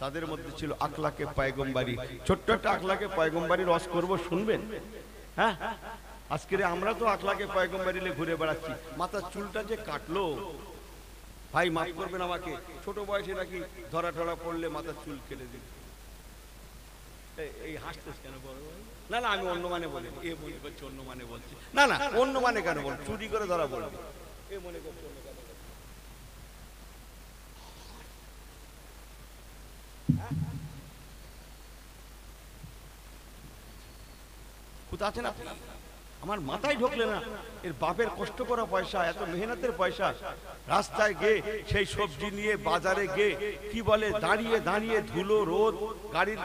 তাদের মধ্যে ছিল আখলাকে পয়গম্বরী। ছোট্ট একটা আখলাকে পয়গম্বরীর ওয়াজ করব, শুনবেন? হ্যাঁ, আজকে আমরা তো আখলাকে পয়গম্বরী নিয়ে ঘুরে বেড়াচ্ছি। মাথার চুলটা যে কাটলো, ভাই মাফ করবেন আমাকে, ছোট বয়সে নাকি ধরা টরা পড়লে মাথার চুল কেটে দিল। এই হাসতেছ কেন বড় ভাই? না না, আমি অন্য মানে বলি, এ মনে করছে অন্য মানে বলছি। না না, অন্য মানে কেন বল? চুরি করে ধরা বলবে, এ মনে করছে অন্য কেন? কোথা আছেন আপনি? আমার মাথায় ঢোকলে না, এর বাপের কষ্ট করা পয়সা, এত মেহনতের পয়সা, রাস্তায় গিয়ে সেই সবজি নিয়ে বাজারে গিয়ে কি বলে দাঁড়িয়ে দাঁড়িয়ে ধুলো, রোদ, গাড়ির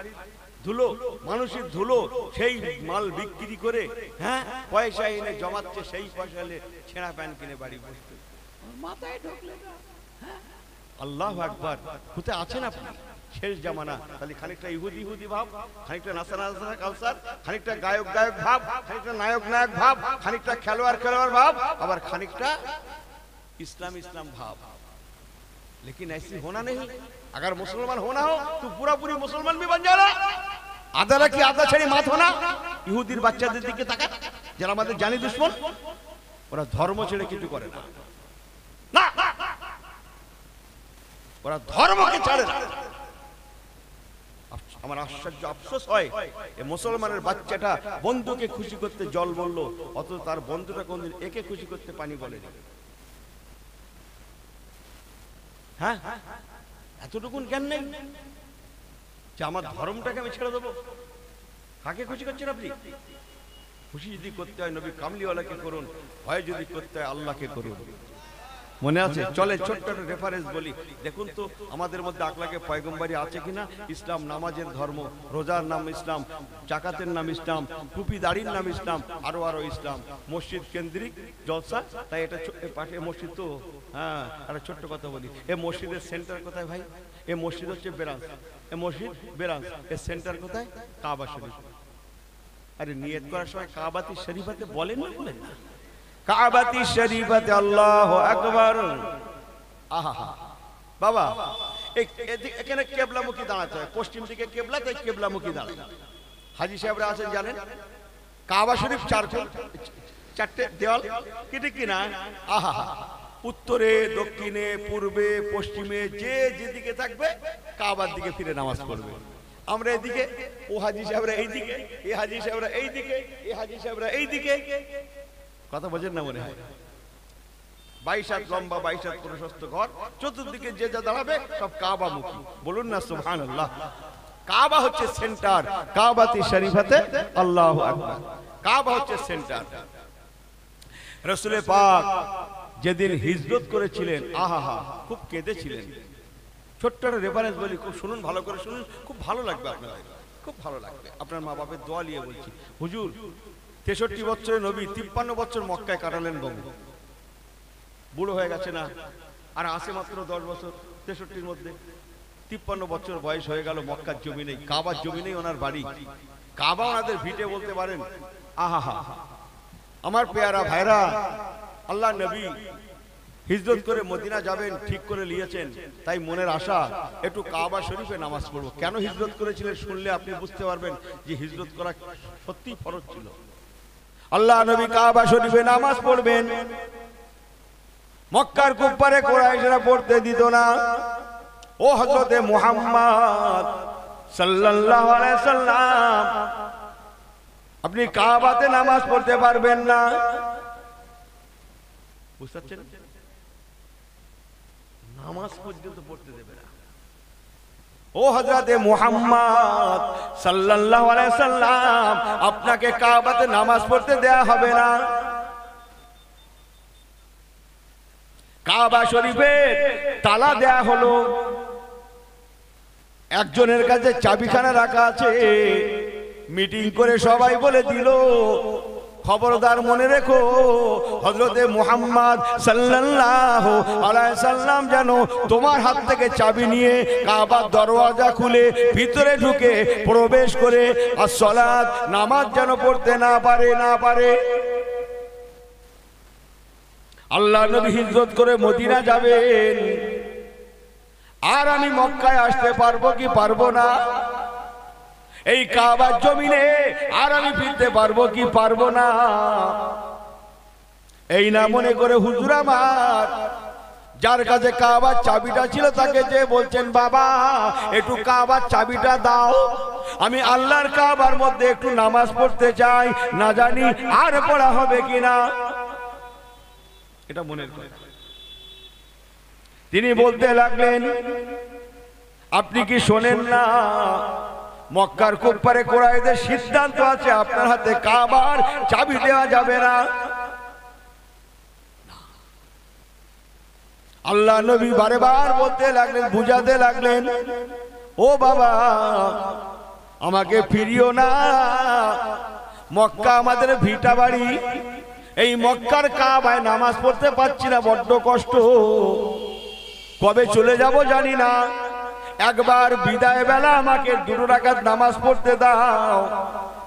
ধুলো, মানুষের ধুলো, সেই মাল বিক্রি করে হ্যাঁ পয়সা এনে জমাচ্ছে, সেই পয়সা এনে ছেঁড়া প্যান্ট কিনে বাড়ি বসতে। মাথায় ঢোকলে না। আল্লাহু আকবার। কোথায় আছেন আপনি? শেষ জামানা। তাহলে খানিকটা ইহুদি ইহুদি ভাব, খানিকটা নাসানা নাসানা কালচার, খানিকটা গায়ক গায়ক ভাব, খানিকটা নায়ক নায়ক ভাব, খানিকটা খেলোয়াড় খেলোয়াড় ভাব, আবার খানিকটা इस्लाम इस्लाम भाव। लेकिन ऐसी होना नहीं। अगर मुसलमान होना हो तो पूरा पूरी मुसलमान भी बन जाना। आधा रखी आधा छड़ी मात होना। ইহুদির বাচ্চাদের দিকে তাকান, যারা আমাদের জানি দুশমন, ওরা ধর্ম ছেড়ে কিছু করে না, না ওরা ধর্মকে ছাড়ে না। আমার আশ্চর্য আফসোস হয়, এই মুসলমানের বাচ্চাটা বন্ধুকে খুশি করতে জল বলল, অথচ তার বন্ধুটা কোনদিন একে খুশি করতে পানি বলেনি। হ্যাঁ, এতটুকুন জ্ঞান নেই যে আমার ধর্মটাকে আমি ছেড়ে দেবো। কাকে খুশি করছেন আপনি? খুশি যদি করতে হয় নবী কামলিওয়ালাকে করুন, ভয় যদি করতে হয় আল্লাহকে করুন। মনে আছে? চলে ছোট্ট একটা রেফারেন্স বলি। দেখুন তো আমাদের মধ্যে আকলাকে পয়গম্বরী আছে কিনা। ইসলাম নামাজের ধর্ম, রোজার নাম ইসলাম, জাকাতের নাম ইসলাম, টুপি দাড়ির নাম ইসলাম, আরো আরো ইসলাম। মসজিদ কেন্দ্রিক জলসা। তাই এটা পাশে মসজিদ তো, হ্যাঁ একটা ছোট্ট কথা বলি, এ মসজিদের সেন্টার কোথায় ভাই? এ মসজিদ হচ্ছে বেরাস, এ মসজিদ বেরাস, এর সেন্টার কোথায়? কাবা শরীফ। আরে নিয়ত করার সময় কাবাতি শরীফাতে বলেন না, বলেন না কাবাতি শরীফাতে আল্লাহু আকবার। আহা বাবা, এখানে কেবলামুখী দাঁড়াতে হয়, পশ্চিম দিকে কেবলা, তাই কেবলামুখী দাঁড়ায়। হাজী সাহেবরা আছেন জানেন, কাবা শরীফ চারটে দেওয়াল, কি ঠিক কিনা? আহা, উত্তরে দক্ষিণে পূর্বে পশ্চিমে যে যেদিকে থাকবে কাবার দিকে ফিরে নামাজ পড়বে। আমরা এদিকে, ও হাজী সাহেবরা এইদিকে, এ হাজী সাহেবরা এইদিকে, এ হাজী সাহেবরা এইদিকে। কথা বোঝেন না মনে হয়? 22 হাত লম্বা, 22 হাত প্রশস্ত ঘর, চতুর্দিকে যে যা দাঁড়াবে সব কাবা মুখী। বলুন না সুবহানাল্লাহ। কাবা হচ্ছে সেন্টার, কাবাতি শরীফাতে আল্লাহু আকবার। কাবা হচ্ছে সেন্টার। রাসূল পাক যেদিন হিজরত করেছিলেন, আহা খুব কেঁদেছিলেন। ছোট্ট একটা রেফারেন্স বলি, খুব শুনুন, ভালো করে শুনুন, খুব ভালো লাগবে আপনাদের, খুব ভালো লাগবে। আপনার মা বাপের দোয়া নিয়ে বলছি। হুজুর 63 বছরের নবী 53 বছর মক্কায় কাটালেন বাবু, বুড়ো হয়ে গেছে না, আর আসে মাত্র 10 বছর 63-র মধ্যে। 53 বছর বয়স হয়ে গেল, মক্কার জমি নেই, কাবার জমি নেই ওনার বাড়ি, কাবা ওনাদের ভিটে বলতে পারেন। আহা আমার পেয়ারা ভাইরা, আল্লাহ নবী হিজরত করে মদিনা যাবেন ঠিক করে নিয়েছেন, তাই মনের আশা একটু কাবা শরীফে নামাজ পড়বো। কেন হিজরত করেছিলেন শুনলে আপনি বুঝতে পারবেন যে হিজরত করা সত্যিই ফরজ ছিল। আল্লাহ নবী কাবা শরীফে নামাজ পড়বেন, মক্কার কুফারে কুরাইশরা পড়তে দিত না। ও হযরতে মুহাম্মদ সাল্লাল্লাহু আলাইহি সাল্লাম, আপনি কাবাতে নামাজ পড়তে পারবেন না। বুঝতে পারছেন? নামাজ পর্যন্ত পড়তে দেবে না। ও হযরতে মুহাম্মদ সাল্লাল্লাহু আলাইহি সাল্লাম, আপনাকে কাবাতে নামাজ পড়তে দেয়া হবে না। কাবা শরীফের তালা দেয়া হলো, একজনের কাছে চাবিখানা রাখা আছে। মিটিং করে সবাই বলে দিল, খবরদার মনে রেখো, হযরতে মুহাম্মদ সাল্লাল্লাহু আলাইহি সাল্লাম যেন তোমার হাত থেকে চাবি নিয়ে কাবার দরওয়াজা খুলে ভিতরে ঢুকে প্রবেশ করে আসসালাত নামাজ যেন পড়তে না পারে। আল্লাহ নবী হিজরত করে মদিনা যাবেন, আর আমি মক্কায় আসতে পারবো কি পারবো না? এই কাবার জমিনে আর আমি ফিরতে পারবো কি পারবো না? এই না মনে করে হুজুর আমার, যার কাছে কাবার চাবিটা ছিল তাকে যে বলছেন, বাবা একটু কাবার চাবিটা দাও, আমি আল্লাহর কাবার মধ্যে একটু নামাজ পড়তে চাই, না জানি আর পড়া হবে কিনা। এটা মনের কথা। তিনি বলতে লাগলেন, আপনি কি শোনেন না মক্কার কুফফারে কুরাইশদের সিদ্ধান্ত আছে আপনার হাতে কাবার চাবি দেওয়া যাবে না। আল্লাহ নবী বারবার বলতে লাগলেন, বুঝাতে লাগলেন, ও বাবা আমাকে ফিরিও না, মক্কা আমাদের ভিটা বাড়ি, এই মক্কার কাবায় নামাজ পড়তে পারছি না, বড্ড কষ্ট, কবে চলে যাব জানি না, একবার বিদায় বেলা আমাকে 2 রাকাত নামাজ পড়তে দাও।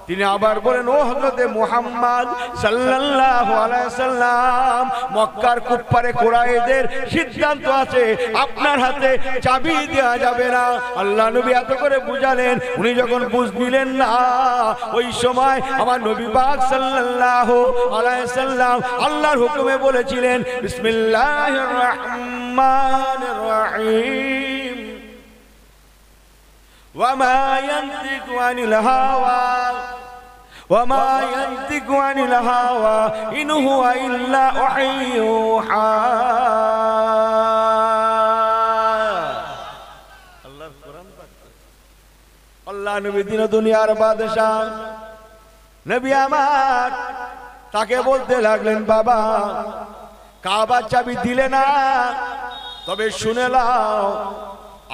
তিনি আবার বলেন, ও হযরতে মুহাম্মদ সাল্লাল্লাহু আলাইহি সাল্লাম, মক্কার কুফফারে কুরাইশদের সিদ্ধান্ত আছে আপনার হাতে চাবি দেওয়া যাবে না। আল্লাহ নবী এত করে বুঝালেন, উনি যখন বুঝ নিলেন না, ওই সময় আমার নবী পাক সাল্লাল্লাহু আলাইহি সাল্লাম আল্লাহর হুকুমে বলেছিলেন, বিসমিল্লাহির রহমানির রহিম, ওয়ামা ইয়ানতিকু আনিল হাওয়া وما ينطق عن الهوى إن هو إلا وحي يوحى। আল্লাহর কোরআন পাক, আল্লাহ নবী দিন দুনিয়ার বাদশা নবী আমার, তাকে বলতে লাগলেন, বাবা কাবার চাবি দিলে না, তবে শুনে নাও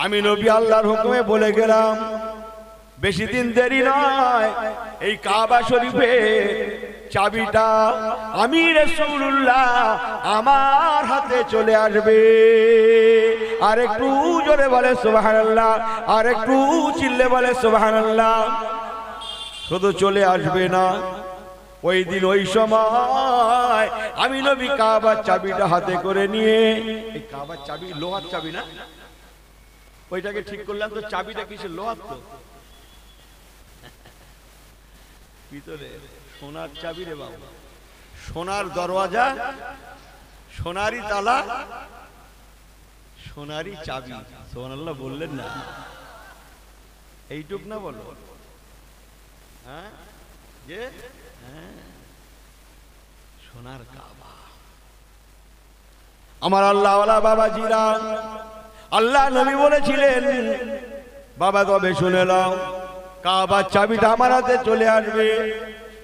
আমি নবী আল্লাহর হুকুমে বলে গেলাম, বেশি দিন দেরি নয়, এই কাবা শরীফে চাবিটা আমি রাসূলুল্লাহ আমার হাতে চলে আসবে। আর একটু জোরে বলে সুবহানাল্লাহ, আর একটু চিল্লে বলে সুবহানাল্লাহ। শুধু চলে আসবে না, ওই দিন ওই সময় আমি নবী কাবার চাবিটা হাতে করে নিয়ে, এই কাবার চাবি লোহার চাবি না, ওইটাকে ঠিক করলাম তো, চাবিটা কিসের? লোহার তো, ভিতরে সোনার চাবি রে বাবা, সোনার দরওয়াজা, সোনারি তালা, সোনারি চাবি। সুবহানাল্লাহ বললেন না? এইটুক না বলো, হ্যাঁ, যে সোনার কাবা। আমার আল্লাহ ওয়ালা বাবাজিরা, আল্লাহ নবী বলেছিলেন, বাবা তবে শুনে নাও, কাবার চাবিটা আমার হাতে চলে আসবে।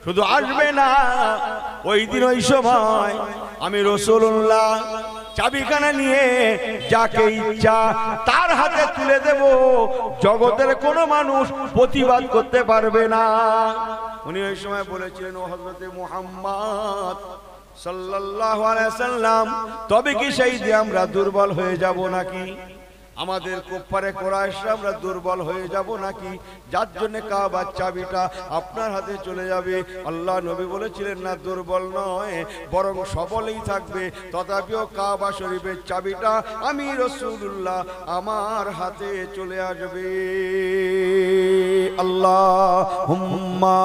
শুধু আসবে না, ওই দিন ওই সময় আমি রাসূলুল্লাহ চাবিখানা নিয়ে যাকে ইচ্ছা তার হাতে তুলে দেব, জগতের কোনো মানুষ প্রতিবাদ করতে পারবে না। উনি ওই সময় বলেছিলেন, ও হযরতে মুহাম্মদ সাল্লাল্লাহু আলাইহি সাল্লাম, তবে কি সেই দিয়ে আমরা দুর্বল হয়ে যাব নাকি? আমাদের কুফফারে কুরাইশরা আমরা দুর্বল হয়ে যাব নাকি, যার জন্য কাবার চাবিটা আপনার হাতে চলে যাবে? আল্লাহ নবী বলেছিলেন, না, দুর্বল নয়, বরং সবলই থাকবে, তথাপিও কাবা শরীফের চাবিটা আমি রাসূলুল্লাহ আমার হাতে চলে আসবে। আল্লাহুম্মা,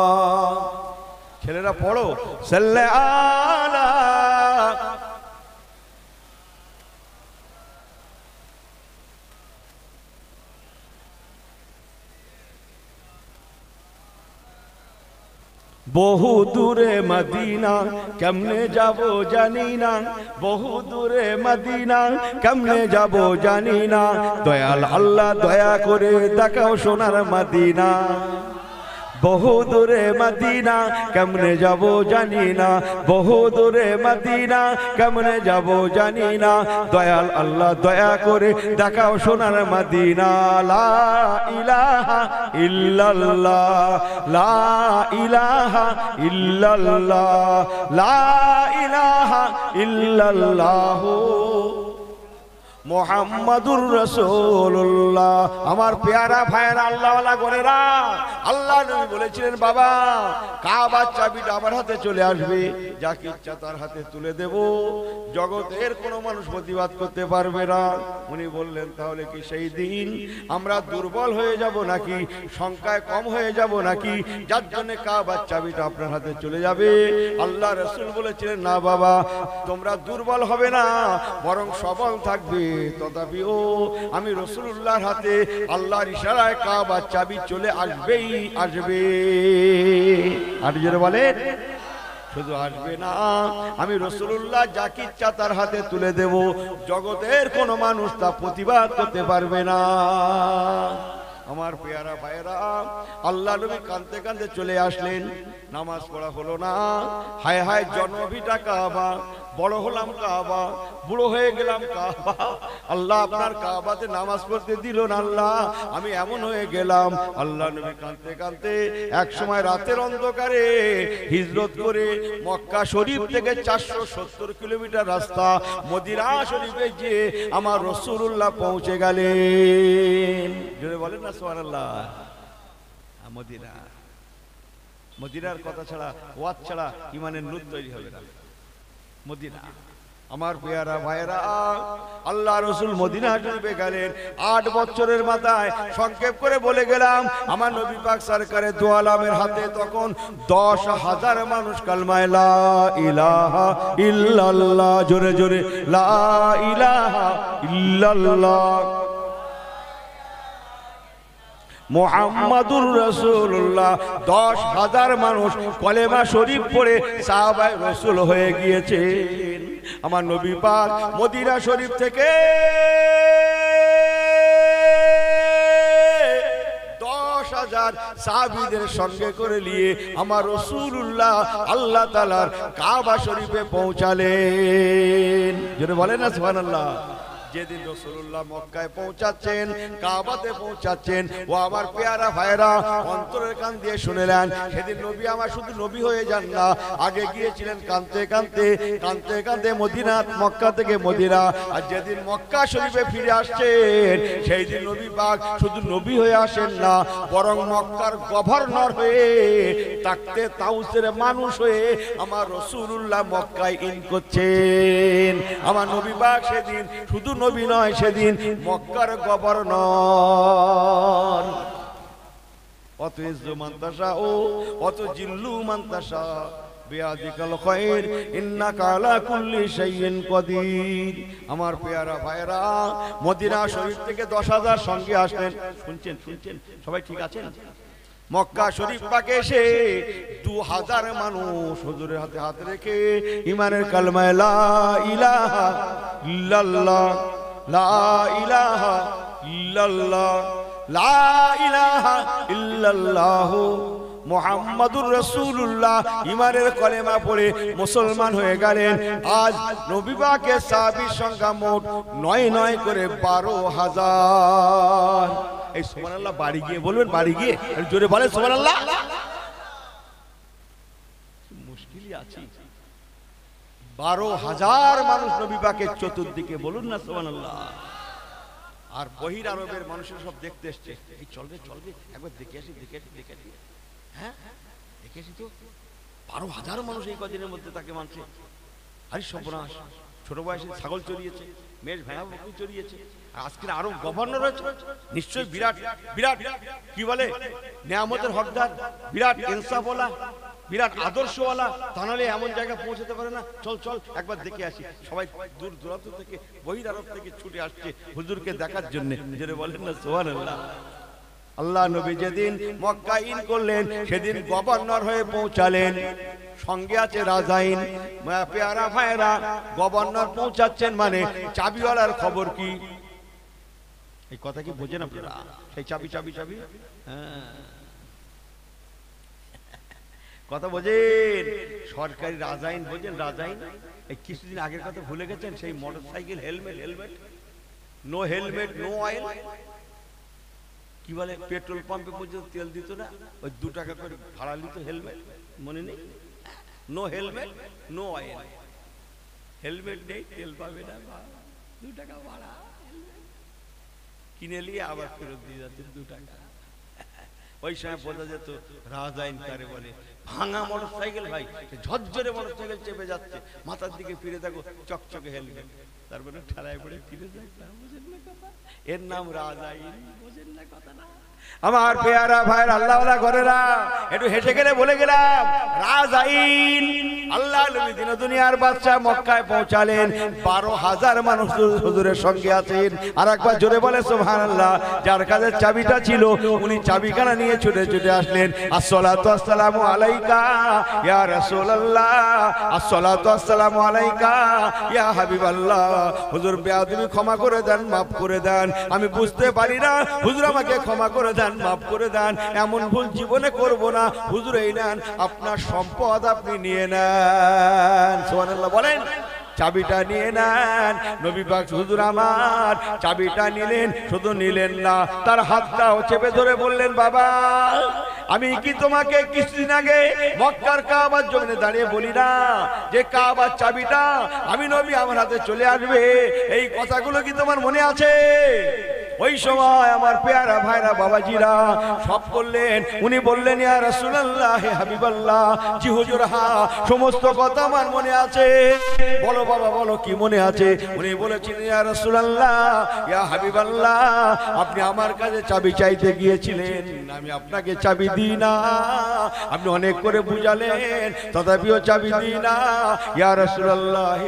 ছেলেরা পড়ো, সাল্লি আলা। বহু দূরে মদিনা কেমনে যাব জানি না, বহু দূরে মদিনা কেমনে যাব জানি না, দয়াল আল্লাহ দয়া করে দেখাও সোনার মদিনা। বহু দূরে মদিনা কেমনে যাব জানি না, বহু দূরে মদিনা কেমনে যাব জানি না, দয়াল আল্লাহ দয়া করে দেখাও সোনার মদিনা। লা ইলাহা ইল্লাল্লাহ, লা ইলাহা ইল্লাল্লাহ, লা ইলাহা ইল্লাল্লাহ মুহাম্মাদুর রাসূলুল্লাহ। আমার পেয়ারা ভাইয়েরা, আল্লাহওয়ালা গোরেরা, আল্লাহ নবী বলেছিলেন, বাবা কাবার চাবিটা আমার হাতে চলে আসবে, যাকে ইচ্ছা তার হাতে তুলে দেব, জগতের কোনো মানুষ প্রতিবাদ করতে পারবে না। উনি বললেন, তাহলে কি সেই দিন আমরা দুর্বল হয়ে যাব নাকি, সংখ্যায় কম হয়ে যাব নাকি, যার জন্য কাবার চাবিটা আপনার হাতে চলে যাবে? আল্লাহ রাসূল বলেছিলেন, না বাবা, তোমরা দুর্বল হবে না, বরং সবল থাকবে, তথাপিও আমি রাসূলুল্লাহর হাতে আল্লাহর ইশারায় কাবার চাবি চলে আসবেই আসবে। আর জোরে বলে, শুধু আসবে না, আমি রাসূলুল্লাহ যাকে ইচ্ছা তার হাতে তুলে দেব, জগতের কোনো মানুষ তা প্রতিবাদ করতে পারবে না। আমার পেয়ারা ভাইরা, আল্লাহ নবী কাঁদতে কাঁদতে চলে আসলেন, নামাজ পড়া হলো না। হায় হায় জন্মভিটা কাবা, বড় হলাম কাবা, বুড়ো হয়ে গেলাম কাবা, আল্লাহ আপনার কাবাতে নামাজ পড়তে দিল না আল্লাহ, আমি এমন হয়ে গেলাম। আল্লাহ নবী কাঁদতে কাঁদতে এক সময় রাতের অন্ধকারে হিজরত করে মক্কা শরীফ থেকে 470 কিলোমিটার রাস্তা মদিনা শরীফে গিয়ে আমার রাসূলুল্লাহ পৌঁছে গেলেন। জোরে বলেন না সুবহানাল্লাহ। মদিনা, মদিনার কথা ছাড়া, ওয়াজ ছাড়া ইমানের নূর তৈরি হবে না। মদিনা আমার পেয়ারা ভাইরা, আল্লাহ রসুল মদিনা শরীফে গেলেন 8 বছরের মাথায়। সংক্ষেপ করে বলে গেলাম, আমার নবী পাক সরকারে দু আলমের হাতে তখন 10,000 মানুষ কালমায় লা ইলাহা ইল্লাল্লাহ, জোরে জোরে লা ইলাহা ইল্লাল্লাহ মুহাম্মাদুর রাসূলুল্লাহ, 10,000 মানুষ কলেমা শরীফ পড়ে সাহাবায়ে রাসূল হয়ে গিয়েছেন। আমার নবী পাক মদিনা শরীফ থেকে 10,000 সাহাবীদের সঙ্গে করে নিয়ে আমার রাসূলুল্লাহ আল্লাহ তাআলার কাবা শরীফে পৌঁছালেন। জোরে বলেন না সুবহানাল্লাহ। যেদিন রাসূলুল্লাহ মক্কায় পৌঁছাচ্ছেন, কাবাতে পৌঁছাচ্ছেন, ও আমার পেয়ারা ভাইরা অন্তরের কান দিয়ে শুনেলেন, সেদিন নবী আমার শুধু নবী হয়ে যান না, আগে গিয়েছিলেন কাঁদতে কাঁদতে কাঁদতে কাঁদতে মদিনা, মক্কা থেকে মদিনা। আর যেদিন মক্কা শরীফে ফিরে আসছেন, সেই দিন নবী পাক শুধু নবী হয়ে আসেন না, বরং মক্কার গভর্নর হয়ে, তাকতে তাউসের মানুষ হয়ে আমার রাসূলুল্লাহ মক্কায় ইন করছেন। আমার নবী পাক সেদিন শুধু নবী নয়, সেদিন মক্কার গভর্নর। অত ইজ্জু মানতাসা ও অত জিল্লু মানতাসা বিয়াদিকাল খায়র ইন্নাকা আলা কুল্লি শাইইন কাদির। আমার পেয়ারা ভাইরা, মদিনা শরীফ থেকে 10,000 সঙ্গে আসলেন। শুনছেন শুনছেন সবাই ঠিক আছেন? মক্কা শরীফ পাকে এসে 2,000 মানুষ হুজুরের হাতে হাত রেখে ইমানের কালমায় লা ইলাহা ইল্লাল্লাহ, লা ইলাহা ইল্লাল্লাহ, লা ইলাহা ইল্লাল্লাহ মুহাম্মাদুর রাসূলুল্লাহ ইমানের কলেমা পড়ে মুসলমান হয়ে গেলেন। আজ নবী পাকের সাহাবীর সংখ্যা মোট 9 করে 12,000। এই সুবহানাল্লাহ বাড়ি গিয়ে বলবেন, বাড়ি গিয়ে জোরে বলেন সুবহানাল্লাহ। মুশকিলই আছে, 12,000 মানুষ নবী পাকের চতুর্দিকে, বলুন না সুবহানাল্লাহ। আর বহির আরবের মানুষের সব দেখতে এসছে, এই চলবে চলবে একবার দেখে আসি দেখে আসি দেখে আসি। হ্যাঁ দেখে আসি তো 12,000 মানুষ এই কদিনের মধ্যে তাকে মানছে। আরে সর্বনাশ, ছোট বয়সে ছাগল চড়িয়েছে, মেষ ভেড়া বকরি চড়িয়েছে, আজকে আরো গভর্নর হয়েছে, নিশ্চয়ই বিরাট বিরাট কি বলে নিয়ামতের হকদার, বিরাট ইনসাফওয়ালা, বিরাট আদর্শওয়ালা, তা নাহলে এমন জায়গায় পৌঁছাতে পারে না। চল চল একবার দেখে আসি। সবাই দূর দূরান্ত থেকে, বহির আরব থেকে ছুটে আসছে হুজুরকে দেখার জন্য। যেটা বলেন না সুবহানাল্লাহ। আল্লাহ নবী যেদিন মক্কা ইন করলেন, সেদিন গভর্নর হয়ে পৌঁছালেন, সঙ্গে আছে রাজাইন। পেয়ারা ভাইরা, গভর্নর পৌঁছাচ্ছেন মানে চাবিওয়ালার খবর কি? এই কথা কি বোঝেন আপনারা? সেই চাবি চাবি চাবি, হ্যাঁ কথা বোঝেন। সরকারি রাজাইন বোঝেন? রাজাইন এই কিছুদিন আগের কথা ভুলে গেছেন? সেই motorcycle helmet, helmet no helmet no oil, কি বলে পেট্রোল পাম্পে পর্যন্ত তেল দিত না, ওই 2 টাকা করে ভাড়া নিত হেলমেট, মনে নেই? No helmet no oil, helmet নেই তেল পাবে না, 2 টাকা ভাড়া, কিনে নিয়ে আবার ফেরত দিয়ে যাচ্ছে 2 টাকা। ওই সময় বোঝা যেত রাজাইন কারে বলে। ভাঙা মোটরসাইকেল ভাই, ঝরঝরে মোটরসাইকেল চেপে যাচ্ছে, মাথার দিকে ফিরে দেখো চকচকে হেলমেট, তারপরে ঠেলায় পড়ে ফিরে যায়। বোঝেন না কথা? এর নাম রাজাইন, বোঝেন না কথা না? আমার পেয়ারা ভাইয়ের আল্লাহওয়ালা ঘরেরা, একটু হেসে গেলে বলে গেলাম রাজাইন আল্লাহ নবী দিন দুনিয়ার বাদশা মক্কায় পৌঁছালেন 12,000 মানুষ হুজুরের সঙ্গে আছেন আর একবার জোরে বলে সুবহানাল্লাহ যার কাছে চাবিটা ছিল উনি চাবিখানা নিয়ে ছুটে ছুটে আসলেন আসসালাতু আসসালামু আলাইকা ইয়া রাসূলুল্লাহ আসসালাতু আসসালামু আলাইকা ইয়া হাবিবাল্লাহ হুজুর বেয়াদবি ক্ষমা করে দেন মাফ করে দেন আমি বুঝতে পারি না হুজুর আমাকে ক্ষমা করে দেন মাফ করে দেন এমন ভুল জীবনে করব না হুজুর এই নেন আপনার সম্পদ আপনি নিয়ে নেন সুবহানাল্লাহ বলেন চাবিটা নিয়ে নেন নবী পাক হুজুর আমার চাবিটা নিলেন শুধু নিলেন না তার হাতটাও চেপে ধরে বললেন বাবা আমি কি তোমাকে কিছুদিন আগে মক্কার কাবার জমিনে দাঁড়িয়ে বলি না যে কাবার চাবিটা আমি নবী আমার হাতে চলে আসবে এই কথাগুলো কি তোমার মনে আছে ওই সময় আমার পেয়ারা ভাইরা বাবাজিরা সব করলেন উনি বললেন ইয়া রাসূলুল্লাহ হে হাবিবাল্লাহ জি হুজুর হ্যাঁ সমস্ত কথা আমার মনে আছে বলো বাবা বলো কি মনে আছে উনি বলেছেন ইয়া রাসূলুল্লাহ ইয়া হাবিবাল্লাহ আপনি আমার কাছে চাবি চাইতে গিয়েছিলেন আমি আপনাকে চাবি দিই না আপনি অনেক করে বুঝালেন তথাপিও চাবি দিই না ইয়া রাসূলুল্লাহ